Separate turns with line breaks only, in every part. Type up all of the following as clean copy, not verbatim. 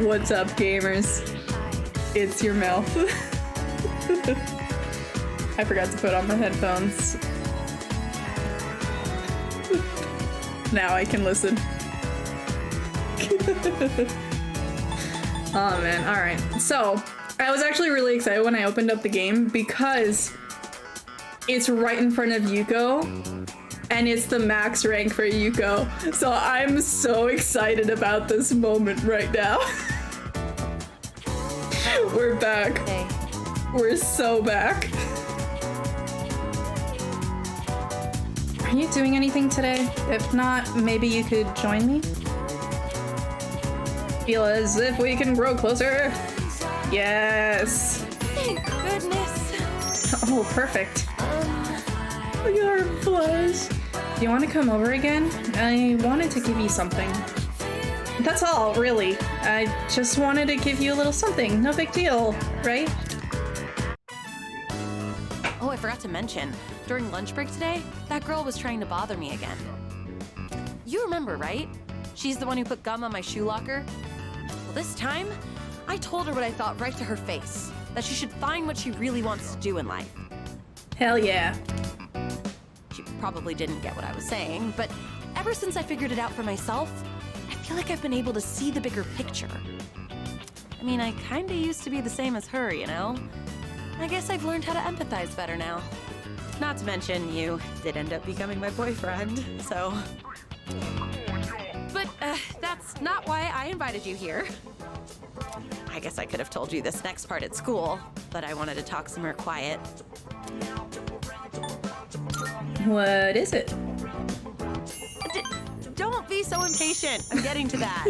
What's up, gamers? It's your mouth. I forgot to put on my headphones. Now I can listen. Oh man, alright. So, I was actually really excited when I opened up the game because it's right in front of Yuko, and it's the max rank for Yuko. So I'm so excited about this moment right now. We're back.
Hey.
We're so back. Are you doing anything today? If not, maybe you could join me? Feel as if we can grow closer. Yes.
Thank goodness.
Oh, perfect. Look at our blush. Do you want to come over again? I wanted to give you something. That's all, really. I just wanted to give you a little something. No big deal, right?
Oh, I forgot to mention. During lunch break today, that girl was trying to bother me again. You remember, right? She's the one who put gum on my shoe locker. Well, this time, I told her what I thought right to her face. That she should find what she really wants to do in life.
Hell yeah.
She probably didn't get what I was saying, but ever since I figured it out for myself, I feel like I've been able to see the bigger picture. I mean, I kinda used to be the same as her, you know? I guess I've learned how to empathize better now. Not to mention, you did end up becoming my boyfriend, so... But, that's not why I invited you here. I guess I could have told you this next part at school, but I wanted to talk somewhere quiet.
What is it?
Don't be so impatient. I'm getting to that.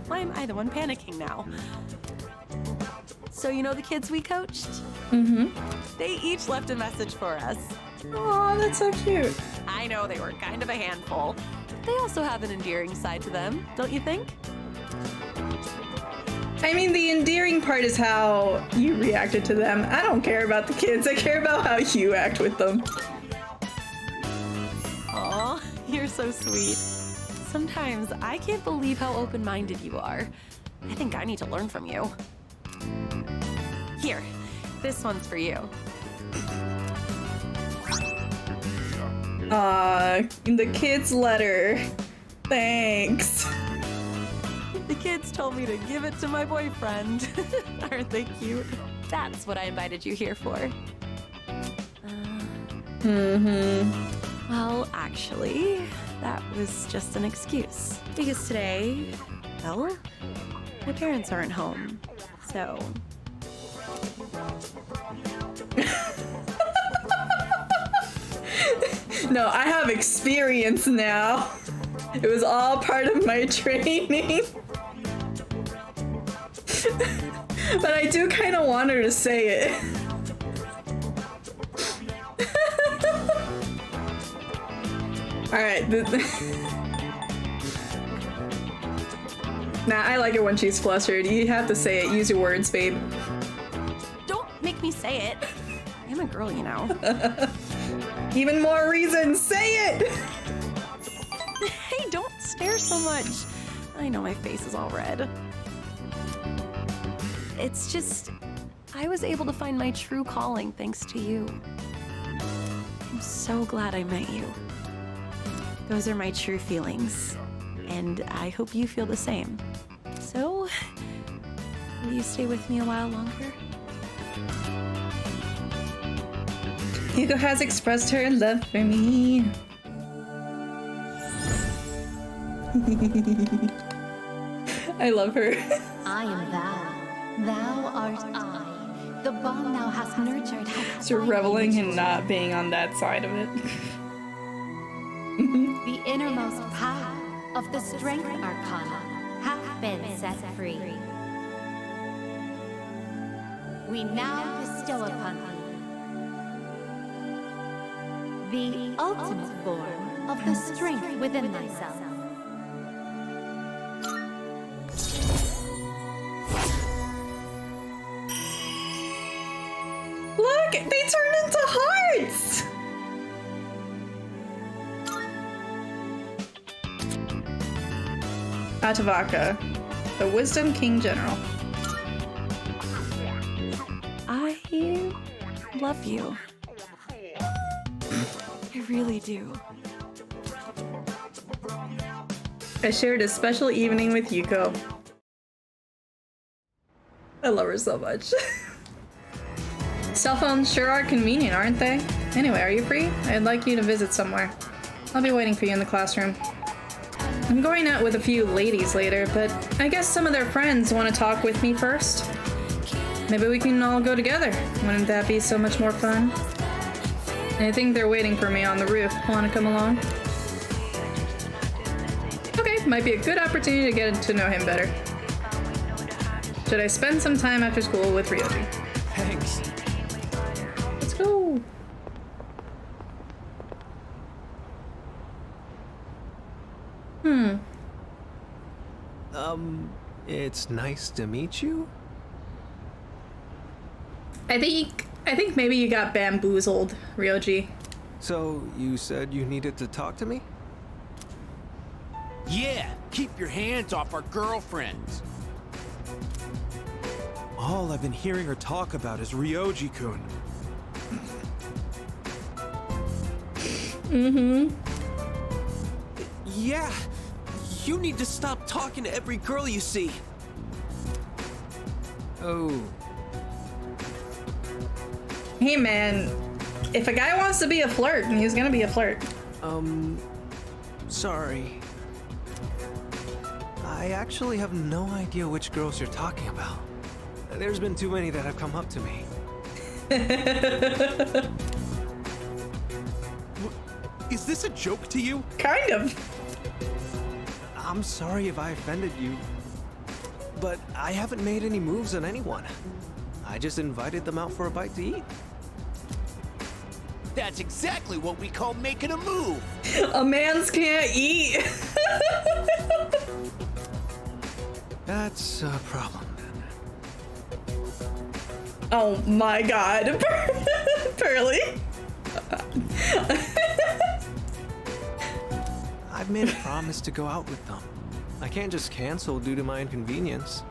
Why am I the one panicking now? So you know the kids we coached?
Mm-hmm.
They each left a message for us.
Aw, that's so cute.
I know they were kind of a handful. They also have an endearing side to them, don't you think?
I mean, the endearing part is how you reacted to them. I don't care about the kids. I care about how you act with them.
Aw, you're so sweet. Sometimes I can't believe how open-minded you are. I think I need to learn from you. Here, this one's for you.
The kid's letter. Thanks.
The kids told me to give it to my boyfriend. Aren't they cute? That's what I invited you here for. Well, actually, that was just an excuse. Because today, well, my parents aren't home, so...
No, I have experience now. It was all part of my training. But I do kind of want her to say it. Alright. Nah, I like it when she's flustered. You have to say it. Use your words, babe.
Don't make me say it. I'm a girl, you know.
Even more reason, say it!
Hey, don't stare so much. I know my face is all red. It's just, I was able to find my true calling thanks to you. I'm so glad I met you. Those are my true feelings, and I hope you feel the same. So, will you stay with me a while longer?
Yuko has expressed her love for me. I love her.
I am thou. Thou art I. The bond thou hast nurtured hath
So reveling in not being on that side of it.
the innermost power of the strength arcana hath been set free. We now bestow upon thee the ultimate form of the strength within thyself.
Look, they turn into hearts! Atavaka. The Wisdom King General.
I love you. I really do.
I shared a special evening with Yuko. I love her so much. Cell phones sure are convenient, aren't they? Anyway, are you free? I'd like you to visit somewhere. I'll be waiting for you in the classroom. I'm going out with a few ladies later, but I guess some of their friends want to talk with me first. Maybe we can all go together. Wouldn't that be so much more fun? And I think they're waiting for me on the roof. Want to come along? Okay, might be a good opportunity to get to know him better. Should I spend some time after school with Ryoji?
Thanks.
Let's go.
It's nice to meet you.
I think maybe you got bamboozled, Ryoji.
So, you said you needed to talk to me?
Yeah, keep your hands off our girlfriends.
All I've been hearing her talk about is Ryoji-kun. Yeah, you need to stop talking to every girl you see.
Oh.
Hey man, if a guy wants to be a flirt, he's gonna be a flirt.
Sorry. I actually have no idea which girls you're talking about. There's been too many that have come up to me.
Is this a joke to you?
Kind of.
I'm sorry if I offended you, but I haven't made any moves on anyone. I just invited them out for a bite to eat.
That's exactly what we call making a move.
A man's can't eat.
That's a problem then.
Oh my god. Pearly.
I've made a promise to go out with them. I can't just cancel due to my inconvenience.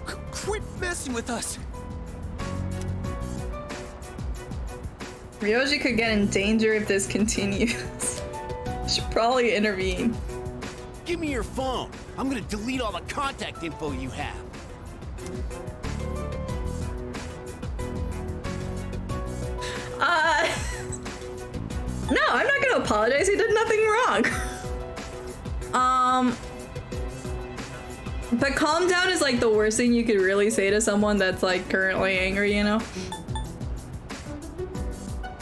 Quit messing with us!
Ryoji could get in danger if this continues. Should probably intervene.
Give me your phone. I'm gonna delete all the contact info you have.
No, I'm not gonna apologize. He did nothing wrong. But calm down is like the worst thing you could really say to someone that's like currently angry, you know?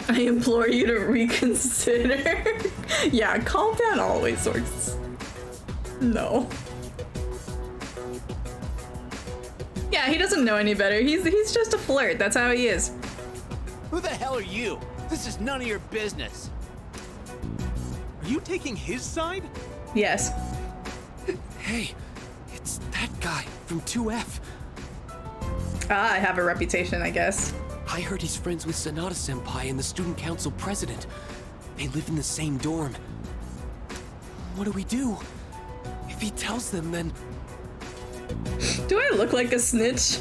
I implore you to reconsider. Yeah, calm down always works. No. Yeah, he doesn't know any better. He's just a flirt. That's how he is.
Who the hell are you? This is none of your business.
Are you taking his side?
Yes.
Hey, it's that guy from 2F.
Ah, I have a reputation, I guess.
I heard he's friends with Sanada-senpai and the student council president. They live in the same dorm. What do we do? If he tells them, then...
Do I look like a snitch?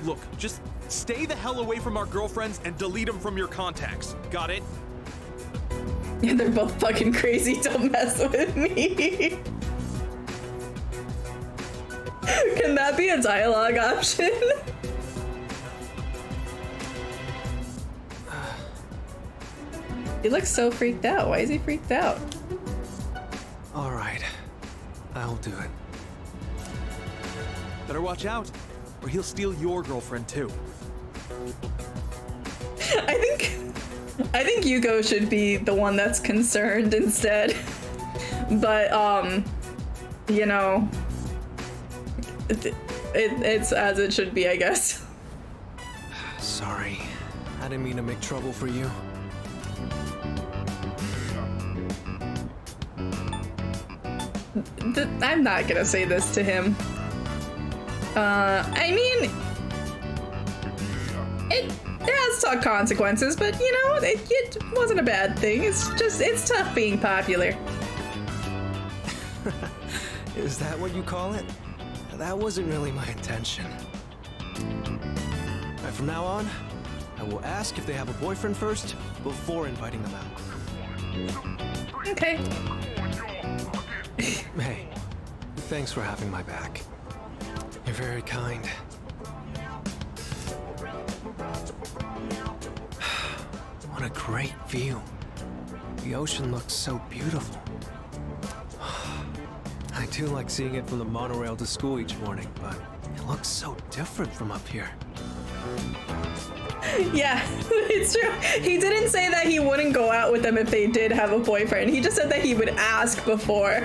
Look, just stay the hell away from our girlfriends and delete them from your contacts. Got it?
Yeah, they're both fucking crazy. Don't mess with me. Can that be a dialogue option? He looks so freaked out. Why is he freaked out?
All right, I'll do it.
Better watch out, or he'll steal your girlfriend too.
I think Yuko should be the one that's concerned instead. But you know, it's as it should be, I guess.
Sorry, I didn't mean to make trouble for you.
I'm not gonna say this to him. I mean, has some consequences, but you know, it wasn't a bad thing. It's tough being popular.
Is that what you call it? That wasn't really my intention. Right, from now on, I will ask if they have a boyfriend first before inviting them out.
Okay.
Hey, thanks for having my back. You're very kind. What a great view. The ocean looks so beautiful. I do like seeing it from the monorail to school each morning, but it looks so different from up here.
Yeah, it's true. He didn't say that he wouldn't go out with them if they did have a boyfriend. He just said that he would ask before.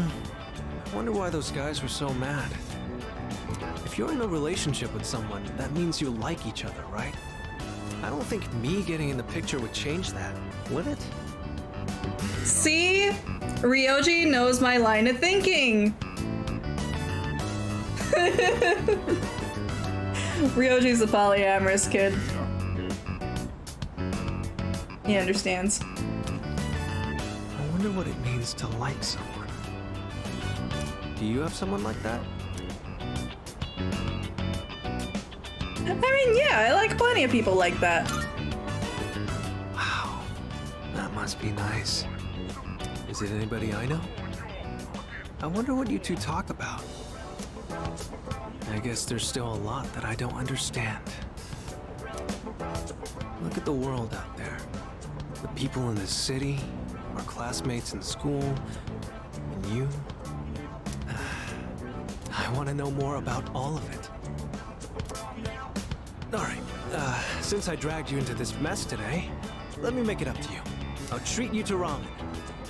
I wonder why those guys were so mad. If you're in a relationship with someone, that means you like each other, right? I don't think me getting in the picture would change that, would it?
See? Ryoji knows my line of thinking. Ryoji's a polyamorous kid. He understands.
I wonder what it means to like someone. Do you have someone like that?
I mean, yeah, I like plenty of people like that.
Wow, that must be nice. Is it anybody I know? I wonder what you two talk about. I guess there's still a lot that I don't understand. Look at the world out there. The people in this city, our classmates in school, and you. I want to know more about all of it. Alright, since I dragged you into this mess today, let me make it up to you. I'll treat you to ramen.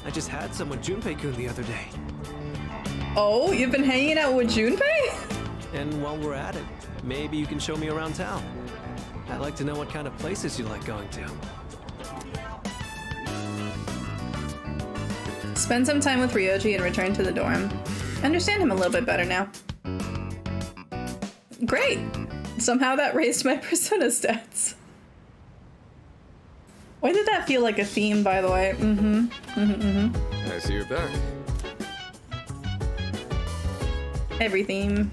I just had some with Junpei-kun the other day.
Oh, you've been hanging out with Junpei?
And while we're at it, maybe you can show me around town. I'd like to know what kind of places you like going to.
Spend some time with Ryoji and return to the dorm. Understand him a little bit better now. Great! Somehow that raised my persona stats. Why did that feel like a theme, by the way?
I see you're back.
Everything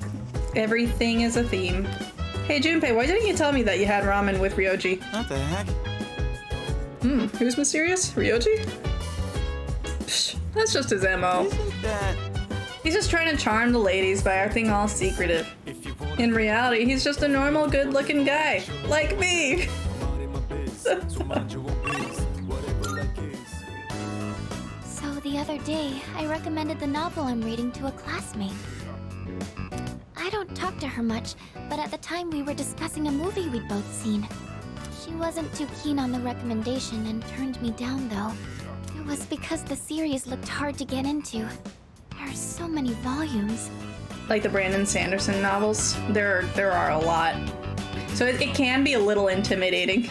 is a theme. Hey Junpei, why didn't you tell me that you had ramen with Ryoji?
What the heck?
Who's mysterious? Ryoji? Psh, that's just his MO.
Isn't that...
He's just trying to charm the ladies by acting all secretive. In reality, he's just a normal, good-looking guy. Like me!
So the other day, I recommended the novel I'm reading to a classmate. I don't talk to her much, but at the time we were discussing a movie we'd both seen. She wasn't too keen on the recommendation and turned me down though. It was because the series looked hard to get into. There are so many volumes.
Like the Brandon Sanderson novels, there are a lot. So it can be a little intimidating.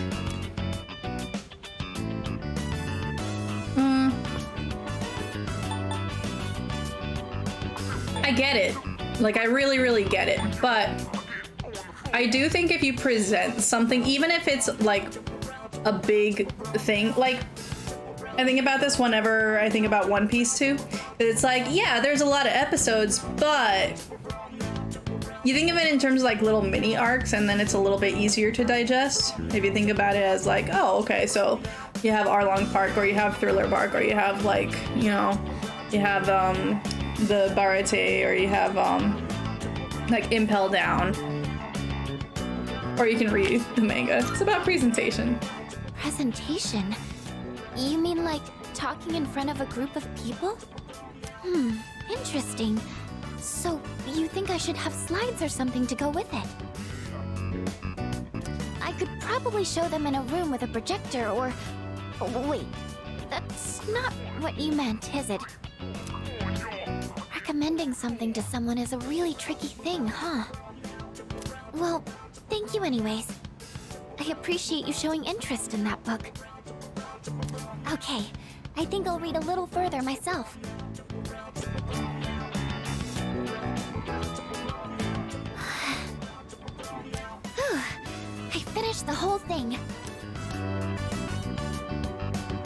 I get it. Like, I really get it. But I do think if you present something, even if it's like a big thing, like I think about this whenever I think about One Piece too. It's like, yeah, there's a lot of episodes, but you think of it in terms of like little mini arcs, and then it's a little bit easier to digest. If you think about it as like, oh, okay, so you have Arlong Park, or you have Thriller Bark, or you have like, you know, you have the Barate, or you have like Impel Down, or you can read the manga. It's about presentation.
Presentation? You mean like talking in front of a group of people? Interesting. So, you think I should have slides or something to go with it? I could probably show them in a room with a projector or... Oh, wait, that's not what you meant, is it? Recommending something to someone is a really tricky thing, huh? Well, thank you anyways. I appreciate you showing interest in that book. Okay, I think I'll read a little further myself. finish the whole thing.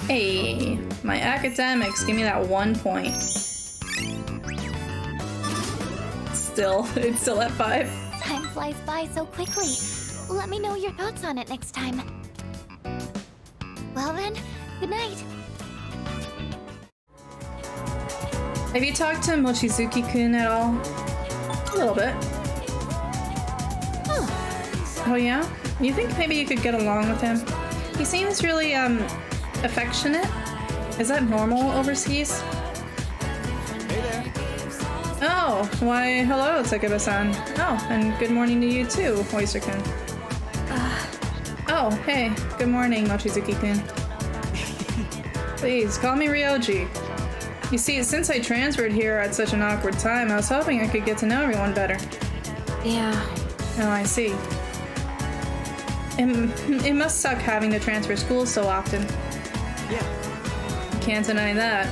Hey, my academics, give me that 1 point. It's still at 5.
Time flies by so quickly. Let me know your thoughts on it next time. Well then, good night.
Have you talked to Mochizuki-kun at all? A little bit. Oh yeah? You think maybe you could get along with him? He seems really, affectionate. Is that normal overseas?
Hey there.
Oh, why, hello, Takeba-san. Oh, and good morning to you too, Oyster-kun. Oh, hey, good morning, Mochizuki-kun. Please, call me Ryoji. You see, since I transferred here at such an awkward time, I was hoping I could get to know everyone better.
Yeah.
Oh, I see. It must suck having to transfer schools so often.
Yeah.
Can't deny that.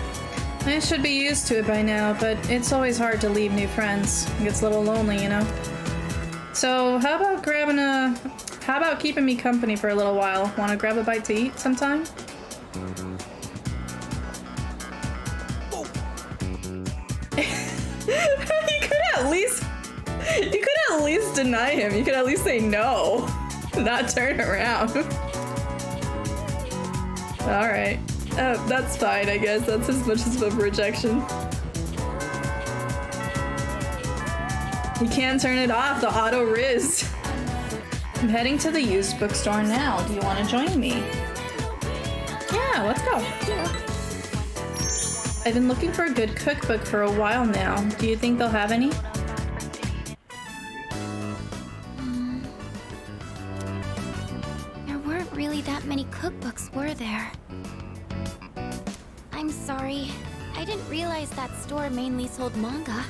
I should be used to it by now, but it's always hard to leave new friends. It gets a little lonely, you know? So, how about keeping me company for a little while? Wanna grab a bite to eat sometime? You could at least deny him. You could at least say no. Not turn around. Alright. That's fine, I guess. That's as much as a rejection. You can't turn it off, the auto rizz. I'm heading to the used bookstore now. Do you want to join me? Yeah, let's go. I've been looking for a good cookbook for a while now. Do you think they'll have any?
There weren't really that many cookbooks, were there? I'm sorry. I didn't realize that store mainly sold manga.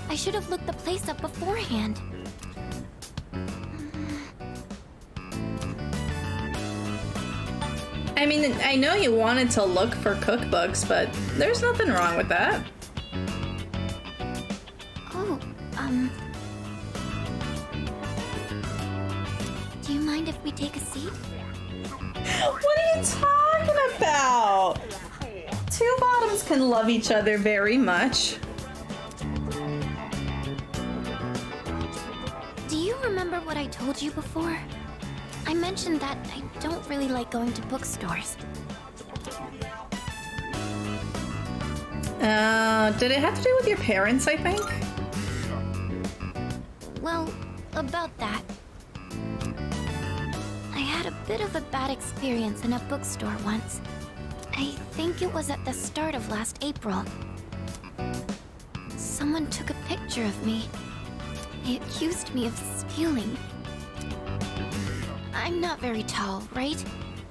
I should have looked the place up beforehand.
I mean, I know you wanted to look for cookbooks, but there's nothing wrong with that.
Oh, do you mind if we take a seat?
What are you talking about? Two bottoms can love each other very much.
Do you remember what I told you before? I mentioned that I don't really like going to bookstores.
Did it have to do with your parents, I think?
Well, about that. I had a bit of a bad experience in a bookstore once. I think it was at the start of last April. Someone took a picture of me. They accused me of stealing. I'm not very tall, right?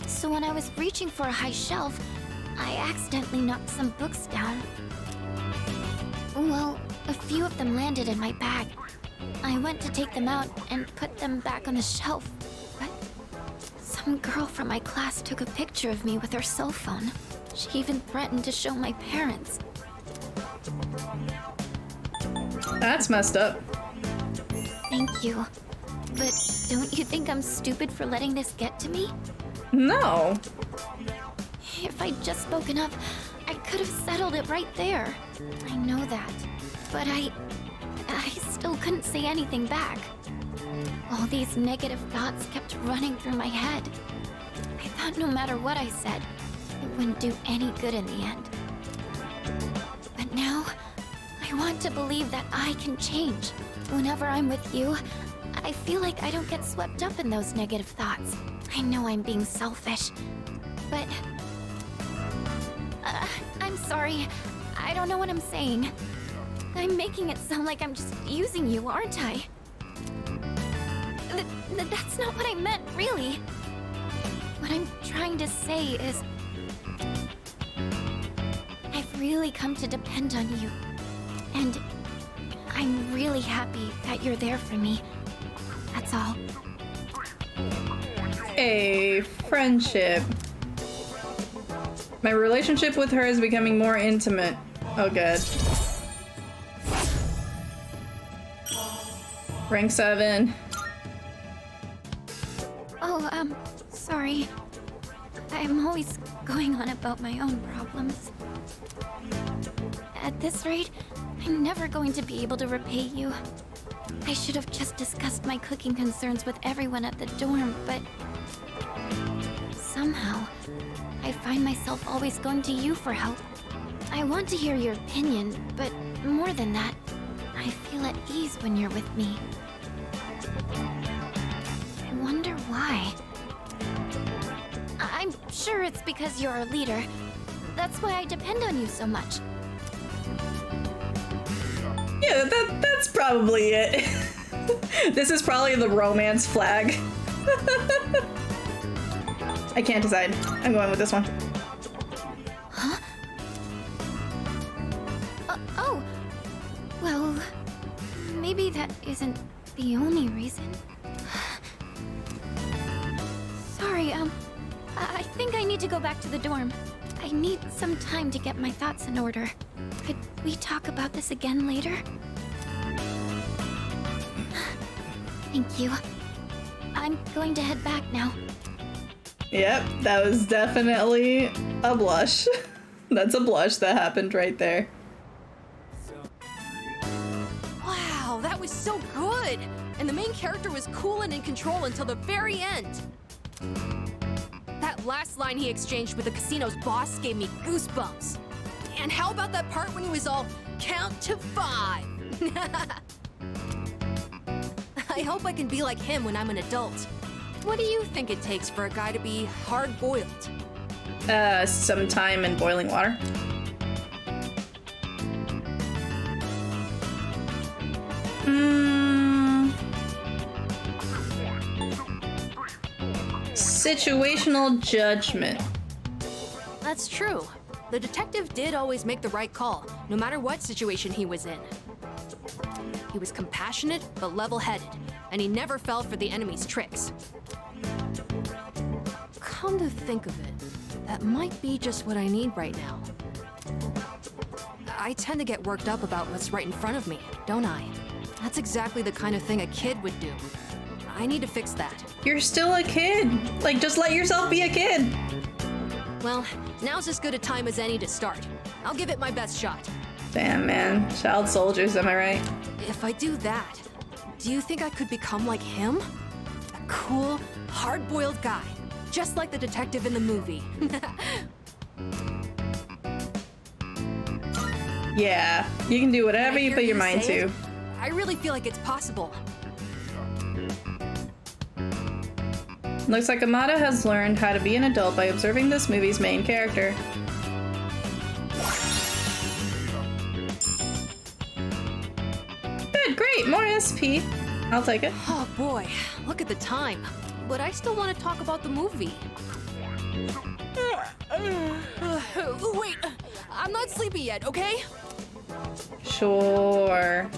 So when I was reaching for a high shelf, I accidentally knocked some books down. Well, a few of them landed in my bag. I went to take them out and put them back on the shelf, but some girl from my class took a picture of me with her cell phone. She even threatened to show my parents.
That's messed up.
Thank you. But don't you think I'm stupid for letting this get to me?
No.
If I'd just spoken up, I could have settled it right there. I know that. But I still couldn't say anything back. All these negative thoughts kept running through my head. I thought no matter what I said, it wouldn't do any good in the end. But now, I want to believe that I can change. Whenever I'm with you, I feel like I don't get swept up in those negative thoughts. I know I'm being selfish, but... I'm sorry. I don't know what I'm saying. I'm making it sound like I'm just using you, aren't I? That's not what I meant, really. What I'm trying to say is... I've really come to depend on you. And I'm really happy that you're there for me. That's all.
A friendship. My relationship with her is becoming more intimate. Oh god. Rank 7.
sorry. I'm always going on about my own problems. At this rate, I'm never going to be able to repay you. I should have just discussed my cooking concerns with everyone at the dorm, but somehow, I find myself always going to you for help. I want to hear your opinion, but more than that, I feel at ease when you're with me. I wonder why. I'm sure it's because you're our leader. That's why I depend on you so much.
Yeah, that's probably it. This is probably the romance flag. I can't decide. I'm going with this one.
Huh? Oh. Well, maybe that isn't the only reason. Sorry, I think I need to go back to the dorm. I need some time to get my thoughts in order. Could we talk about this again later? Thank you. I'm going to head back now.
Yep, that was definitely a blush. That's a blush that happened right there.
Wow, that was so good! And the main character was cool and in control until the very end. That last line he exchanged with the casino's boss gave me goosebumps. And how about that part when he was all, count to 5? I hope I can be like him when I'm an adult. What do you think it takes for a guy to be hard-boiled?
Some time in boiling water. Situational judgment.
That's true. The detective did always make the right call, no matter what situation he was in. He was compassionate, but level-headed, and he never fell for the enemy's tricks. Come to think of it, that might be just what I need right now. I tend to get worked up about what's right in front of me, don't I? That's exactly the kind of thing a kid would do. I need to fix that.
You're still a kid. Like, just let yourself be a kid.
Well, now's as good a time as any to start. I'll give it my best shot.
Damn, man. Child soldiers, am I right?
If I do that, do you think I could become like him? A cool, hard-boiled guy, just like the detective in the movie.
Yeah, you can do whatever you put your mind to.
I really feel like it's possible.
Looks like Amada has learned how to be an adult by observing this movie's main character. Good, great, more SP. I'll take it.
Oh boy, look at the time. But I still want to talk about the movie. Wait, I'm not sleepy yet, okay?
Sure.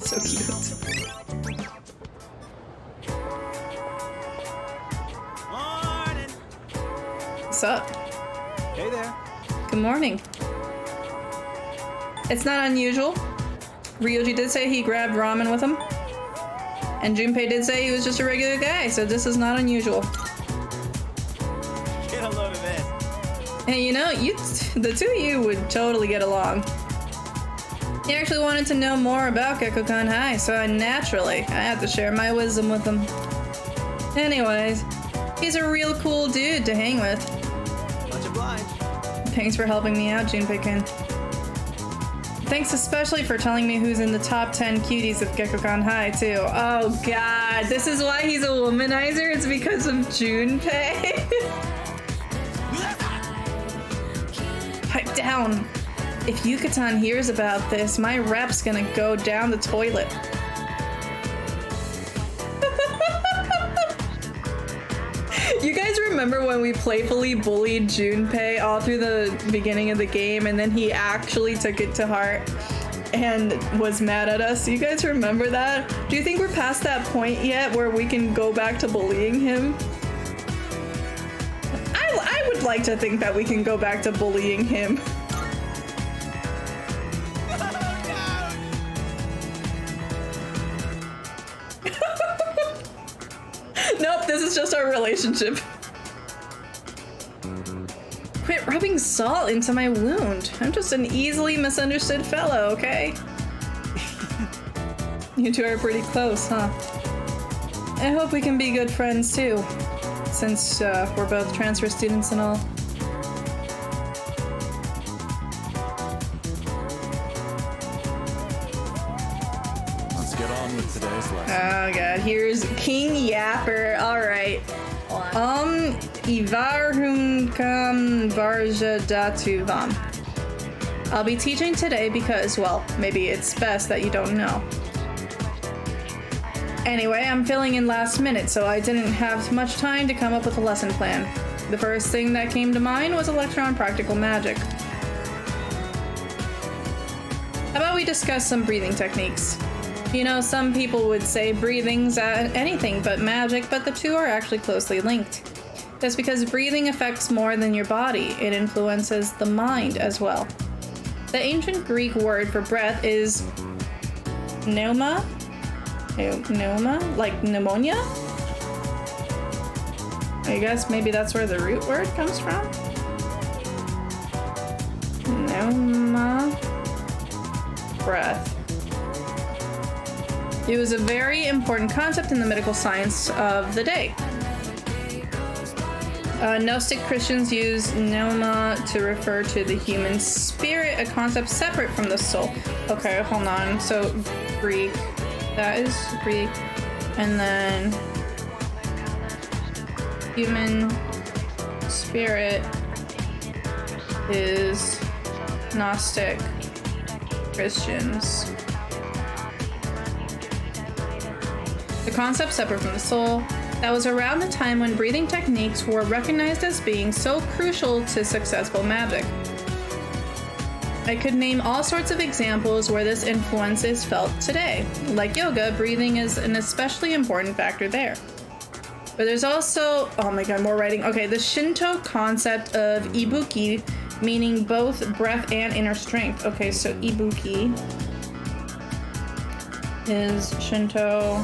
So cute.
Morning.
What's up?
Hey there.
Good morning. It's not unusual. Ryoji did say he grabbed ramen with him. And Junpei did say he was just a regular guy, so this is not unusual.
Get a load of this.
Hey, you know, the two of you would totally get along. He actually wanted to know more about Gekkokan High, so naturally, I had to share my wisdom with him. Anyways, he's a real cool dude to hang with.
Much obliged.
Thanks for helping me out, Junpei-kun. Thanks especially for telling me who's in the top 10 cuties of Gekkokan High, too. Oh god, this is why he's a womanizer? It's because of Junpei? Pipe down. If Yucatan hears about this, my rep's gonna go down the toilet. You guys remember when we playfully bullied Junpei all through the beginning of the game and then he actually took it to heart and was mad at us? You guys remember that? Do you think we're past that point yet where we can go back to bullying him? I would like to think that we can go back to bullying him. Nope, this is just our relationship. Quit rubbing salt into my wound. I'm just an easily misunderstood fellow, okay? You two are pretty close, huh? I hope we can be good friends too, since we're both transfer students and all.
Let's get on with today's lesson.
Oh god, here's King Yapper. Alright. Ivarhumkam Varjadatuvam. I'll be teaching today because, well, maybe it's best that you don't know. Anyway, I'm filling in last minute, so I didn't have much time to come up with a lesson plan. The first thing that came to mind was a lecture on practical magic. How about we discuss some breathing techniques? You know, some people would say breathing's anything but magic, but the two are actually closely linked. That's because breathing affects more than your body. It influences the mind as well. The ancient Greek word for breath is pneuma. Pneuma? Like pneumonia? I guess maybe that's where the root word comes from? Pneuma. Breath. It was a very important concept in the medical science of the day. Gnostic Christians use pneuma to refer to the human spirit, a concept separate from the soul. Okay, hold on. So, Greek. That is Greek. And then human spirit is Gnostic Christians. The concept separate from the soul. That was around the time when breathing techniques were recognized as being so crucial to successful magic. I could name all sorts of examples where this influence is felt today. Like yoga, breathing is an especially important factor there. But there's also, oh my god, more writing. Okay, the Shinto concept of ibuki, meaning both breath and inner strength. Okay, so ibuki is Shinto.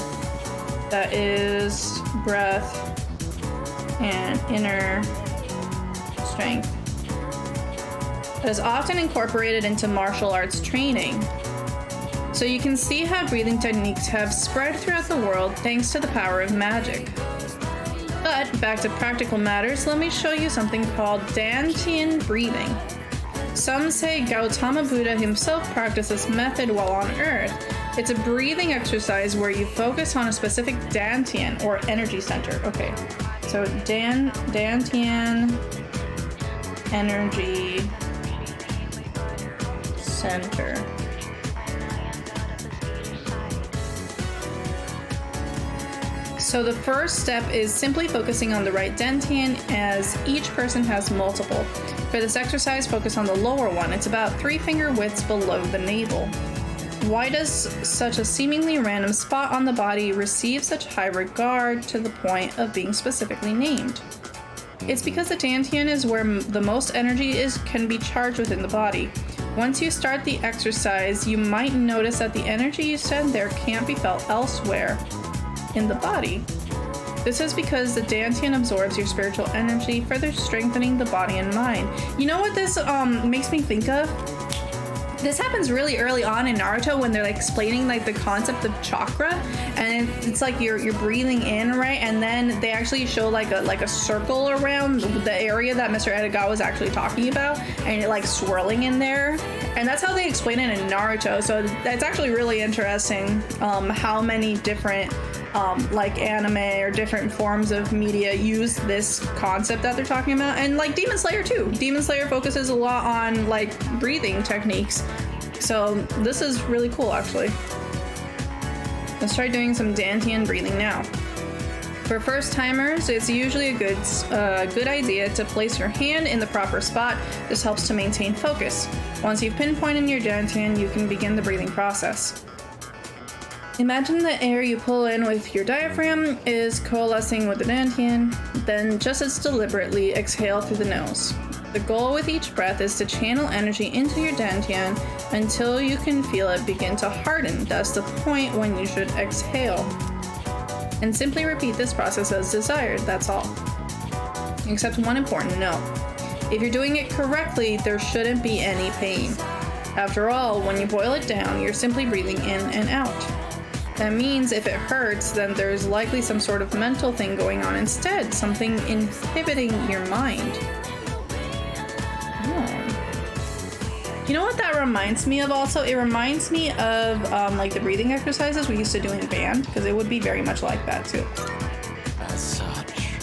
That is breath and inner strength. It is often incorporated into martial arts training. So you can see how breathing techniques have spread throughout the world thanks to the power of magic. But back to practical matters, let me show you something called Dantian breathing. Some say Gautama Buddha himself practiced this method while on Earth. It's a breathing exercise where you focus on a specific dantian, or energy center. Okay, so dantian energy center. So the first step is simply focusing on the right dantian, as each person has multiple. For this exercise, focus on the lower one. It's about 3 finger widths below the navel. Why does such a seemingly random spot on the body receive such high regard to the point of being specifically named? It's because the dantian is where the most energy can be charged within the body. Once you start the exercise, you might notice that the energy you send there can't be felt elsewhere in the body. This is because the dantian absorbs your spiritual energy, further strengthening the body and mind. You know what this makes me think of? This happens really early on in Naruto when they're like explaining like the concept of chakra, and it's like you're breathing in, right? And then they actually show like a circle around the area that Mr. Edogawa was actually talking about, and it like swirling in there. And that's how they explain it in Naruto. So that's actually really interesting how many different like anime or different forms of media use this concept that they're talking about. And like Demon Slayer too. Demon Slayer focuses a lot on like breathing techniques. So this is really cool actually. Let's try doing some dantian breathing now. For first timers, it's usually a good idea to place your hand in the proper spot. This helps to maintain focus. Once you've pinpointed your dantian, you can begin the breathing process. Imagine the air you pull in with your diaphragm is coalescing with the dantian, then just as deliberately exhale through the nose. The goal with each breath is to channel energy into your dantian until you can feel it begin to harden. That's the point when you should exhale. And simply repeat this process as desired, that's all. Except one important note. If you're doing it correctly, there shouldn't be any pain. After all, when you boil it down, you're simply breathing in and out. That means if it hurts, then there's likely some sort of mental thing going on instead, something inhibiting your mind. Oh. You know what that reminds me of also? It reminds me of like the breathing exercises we used to do in band, because it would be very much like that too.
As such.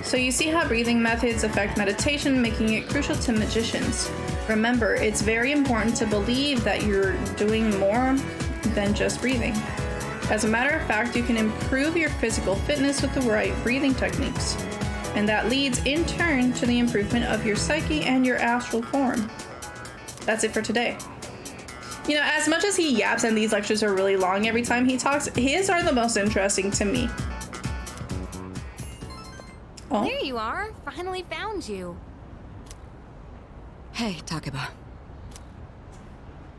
So you see how breathing methods affect meditation, making it crucial to magicians. Remember, it's very important to believe that you're doing more than just breathing. As a matter of fact, you can improve your physical fitness with the right breathing techniques. And that leads in turn to the improvement of your psyche and your astral form. That's it for today. You know, as much as he yaps and these lectures are really long every time he talks, his are the most interesting to me. Oh.
There you are. Finally found you.
Hey, Takeba.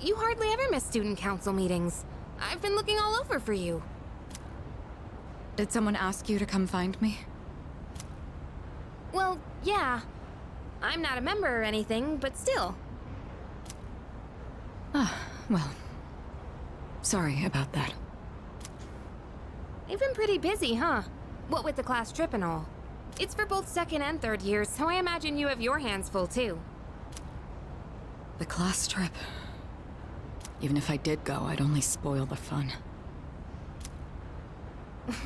You hardly ever miss student council meetings. I've been looking all over for you.
Did someone ask you to come find me?
Well, yeah. I'm not a member or anything, but still.
Ah, well. Sorry about that.
You've been pretty busy, huh? What with the class trip and all. It's for both second and third years, so I imagine you have your hands full too.
The class trip. Even if I did go, I'd only spoil the fun.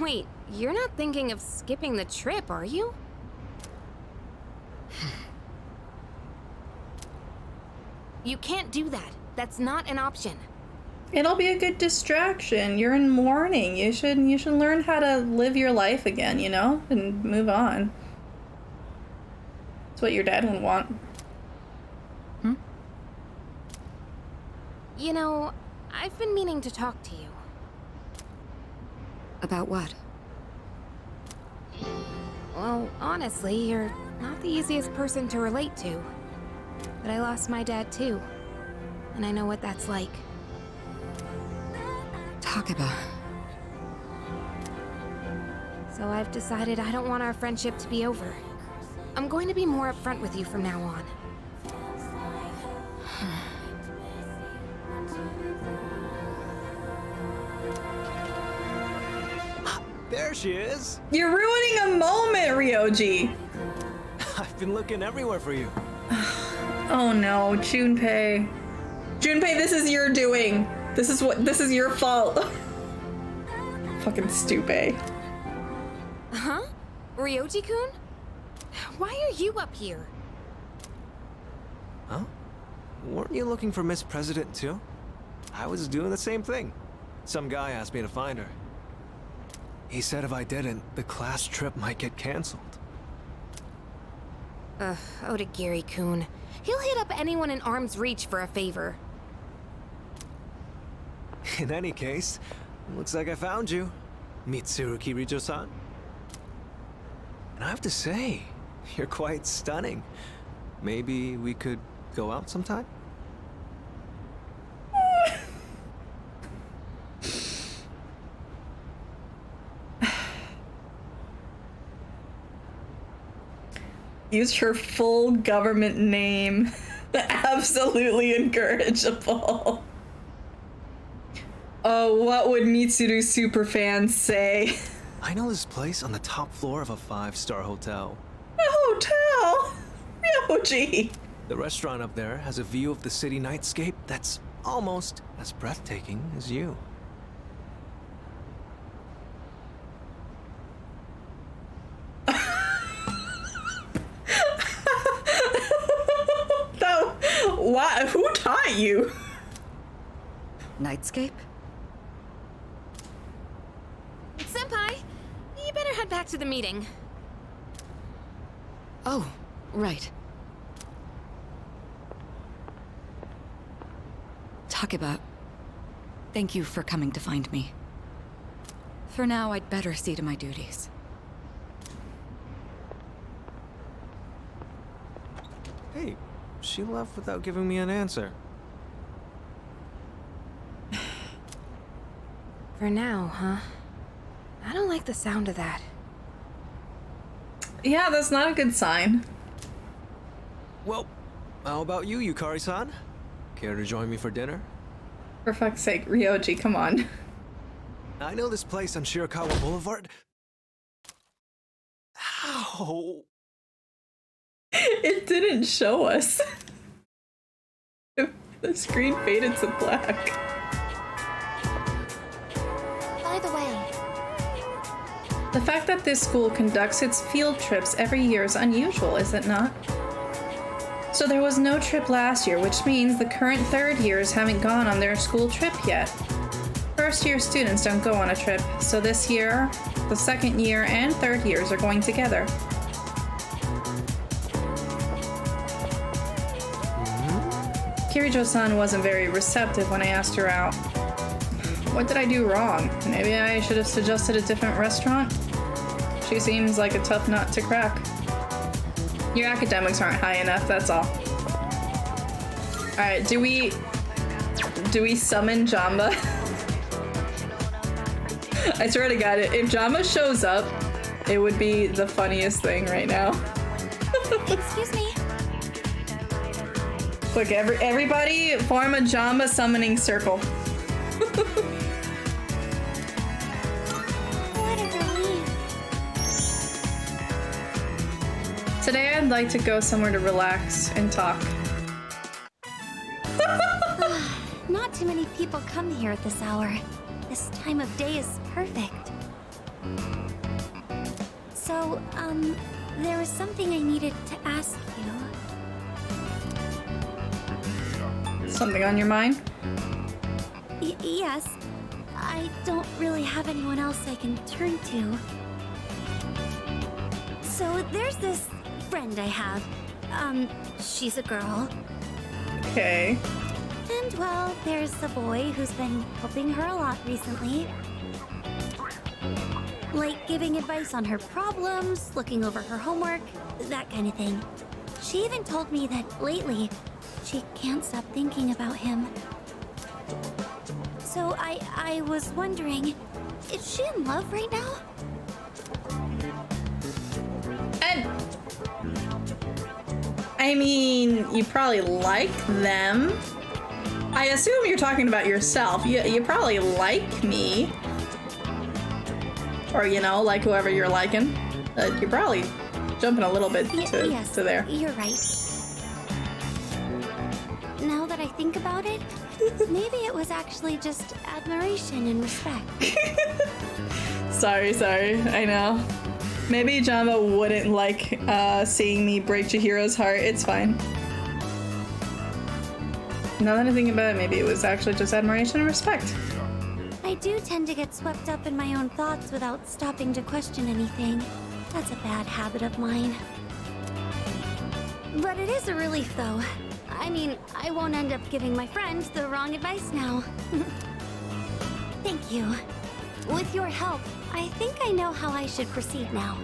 Wait, you're not thinking of skipping the trip, are you? You can't do that. That's not an option.
It'll be a good distraction. You're in mourning. You should learn how to live your life again, you know? And move on. That's what your dad would want.
You know, I've been meaning to talk to you.
About what?
Well, honestly, you're not the easiest person to relate to. But I lost my dad too. And I know what that's like.
Takeba.
So I've decided I don't want our friendship to be over. I'm going to be more upfront with you from now on.
There she is.
You're ruining a moment, Ryoji.
I've been looking everywhere for you.
Oh no, Junpei. Junpei, this is your doing. This is your fault. Fucking stupid.
Huh? Ryoji-kun? Why are you up here?
Huh? Weren't you looking for Miss President too? I was doing the same thing. Some guy asked me to find her. He said if I didn't, the class trip might get canceled.
Odagiri-kun. He'll hit up anyone in arm's reach for a favor.
In any case, looks like I found you, Mitsuru Kirijo-san. And I have to say, you're quite stunning. Maybe we could go out sometime?
Use your full government name. Absolutely incorrigible. Oh, what would Mitsuru superfans say?
I know this place on the top floor of a 5-star hotel.
A hotel? Ryoji.
The restaurant up there has a view of the city nightscape that's almost as breathtaking as you.
Why? Who taught you?
Nightscape?
Senpai, you better head back to the meeting.
Oh, right. Takeba,
Thank you for coming to find me. For now, I'd better see to my duties.
Hey, she left without giving me an answer.
For now, huh? I don't like the sound of that.
Yeah, that's not a good sign.
Well, how about you, Yukari-san? Care to join me for dinner?
For fuck's sake, Ryoji, come on.
I know this place on Shirakawa Boulevard. Ow!
It didn't show us. The screen faded to black.
By the way,
The fact that this school conducts its field trips every year is unusual, is it not? So there was no trip last year, which means the current third years haven't gone on their school trip yet. First year students don't go on a trip, so this year, the second year and third years are going together. Kirijo-san wasn't very receptive when I asked her out. What did I do wrong? Maybe I should have suggested a different restaurant? She seems like a tough nut to crack. Your academics aren't high enough, that's all. Alright, do we summon Jamba? I swear to God, if Jamba shows up, it would be the funniest thing right now.
excuse me.
Look, everybody form a Jamba summoning circle.
What a relief.
Today I'd like to go somewhere to relax and talk.
Not too many people come here at this hour. This time of day is perfect. So, there was something I needed to ask you.
Something on your mind?
Yes. I don't really have anyone else I can turn to. So, there's this friend I have. She's a girl.
Okay.
And, well, there's a boy who's been helping her a lot recently. Like giving advice on her problems, looking over her homework, that kind of thing. She even told me that lately, she can't stop thinking about him. So I was wondering, is she in love right now?
And I mean, you probably like them. I assume you're talking about yourself. You probably like me. Or, you know, like whoever you're liking. You're probably jumping a little bit
Yes,
to there.
You're right. Now that I think about it, maybe it was actually just admiration and respect.
Sorry, I know. Maybe Jamba wouldn't like seeing me break Chihiro's heart. It's fine. Now that I think about it, maybe it was actually just admiration and respect.
I do tend to get swept up in my own thoughts without stopping to question anything. That's a bad habit of mine. But it is a relief, though. I mean, I won't end up giving my friend the wrong advice now. Thank you. With your help, I think I know how I should proceed now.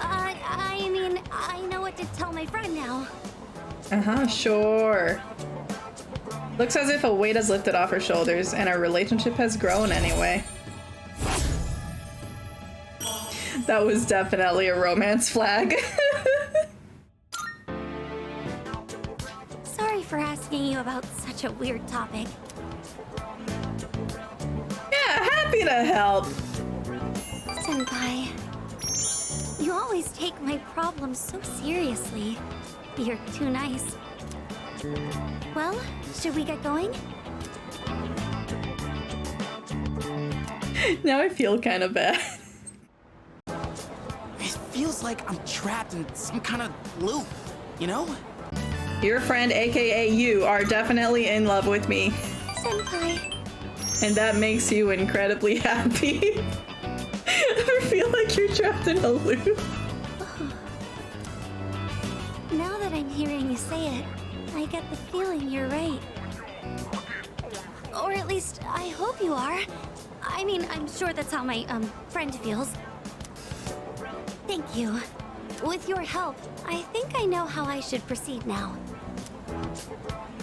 I mean, I know what to tell my friend now.
Uh-huh, sure. Looks as if a weight has lifted off her shoulders and our relationship has grown anyway. That was definitely a romance flag.
Sorry for asking you about such a weird topic.
Yeah, happy to help.
Senpai, you always take my problems so seriously. You're too nice. Well, should we get going?
Now I feel kind of bad.
It feels like I'm trapped in some kind of loop, you know?
Your friend, aka you, are definitely in love with me.
Senpai.
And that makes you incredibly happy. I feel like you're trapped in a loop.
Now that I'm hearing you say it, I get the feeling you're right. Or at least, I hope you are. I mean, I'm sure that's how my, friend feels. Thank you. With your help, I think I know how I should proceed now.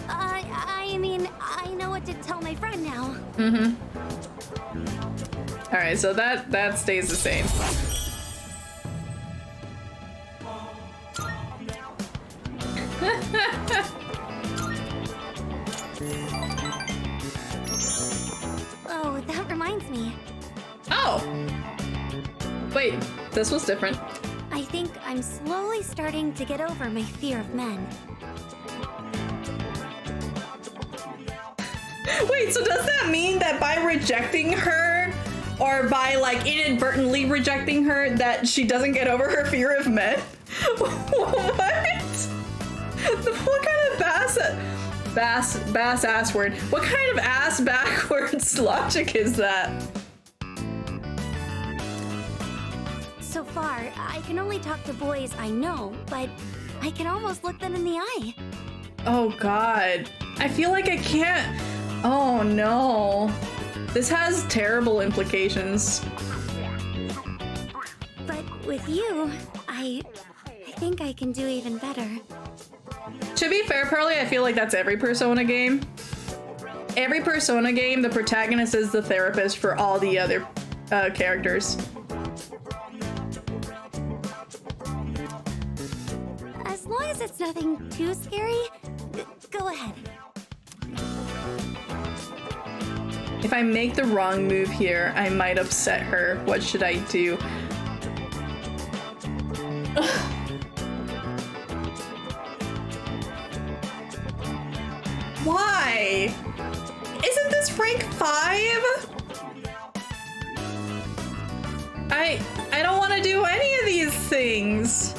I mean, I know what to tell my friend now.
Mm-hmm. Alright, so that stays the same.
Oh, that reminds me.
Oh! Wait, this was different.
I think I'm slowly starting to get over my fear of men.
Wait, so does that mean that by rejecting her, or by like inadvertently rejecting her, that she doesn't get over her fear of men? What? What kind of bass ass word? What kind of ass backwards logic is that?
So far, I can only talk to boys I know, but I can almost look them in the eye.
Oh god. I feel like I can't. Oh no. This has terrible implications.
But with you, I think I can do even better.
To be fair, Pearly, I feel like that's every Persona game. Every Persona game, the protagonist is the therapist for all the other characters.
As long as it's nothing too scary, go ahead.
If I make the wrong move here, I might upset her. What should I do? Why? Isn't this rank 5? I don't want to do any of these things.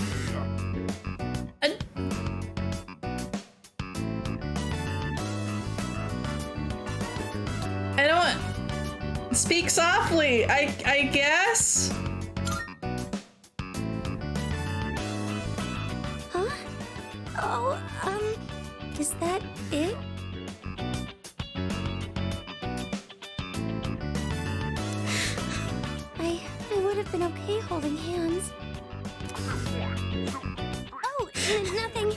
I don't speak softly. I guess.
Huh? Oh, is that it? I would have been okay holding hands. Oh, nothing.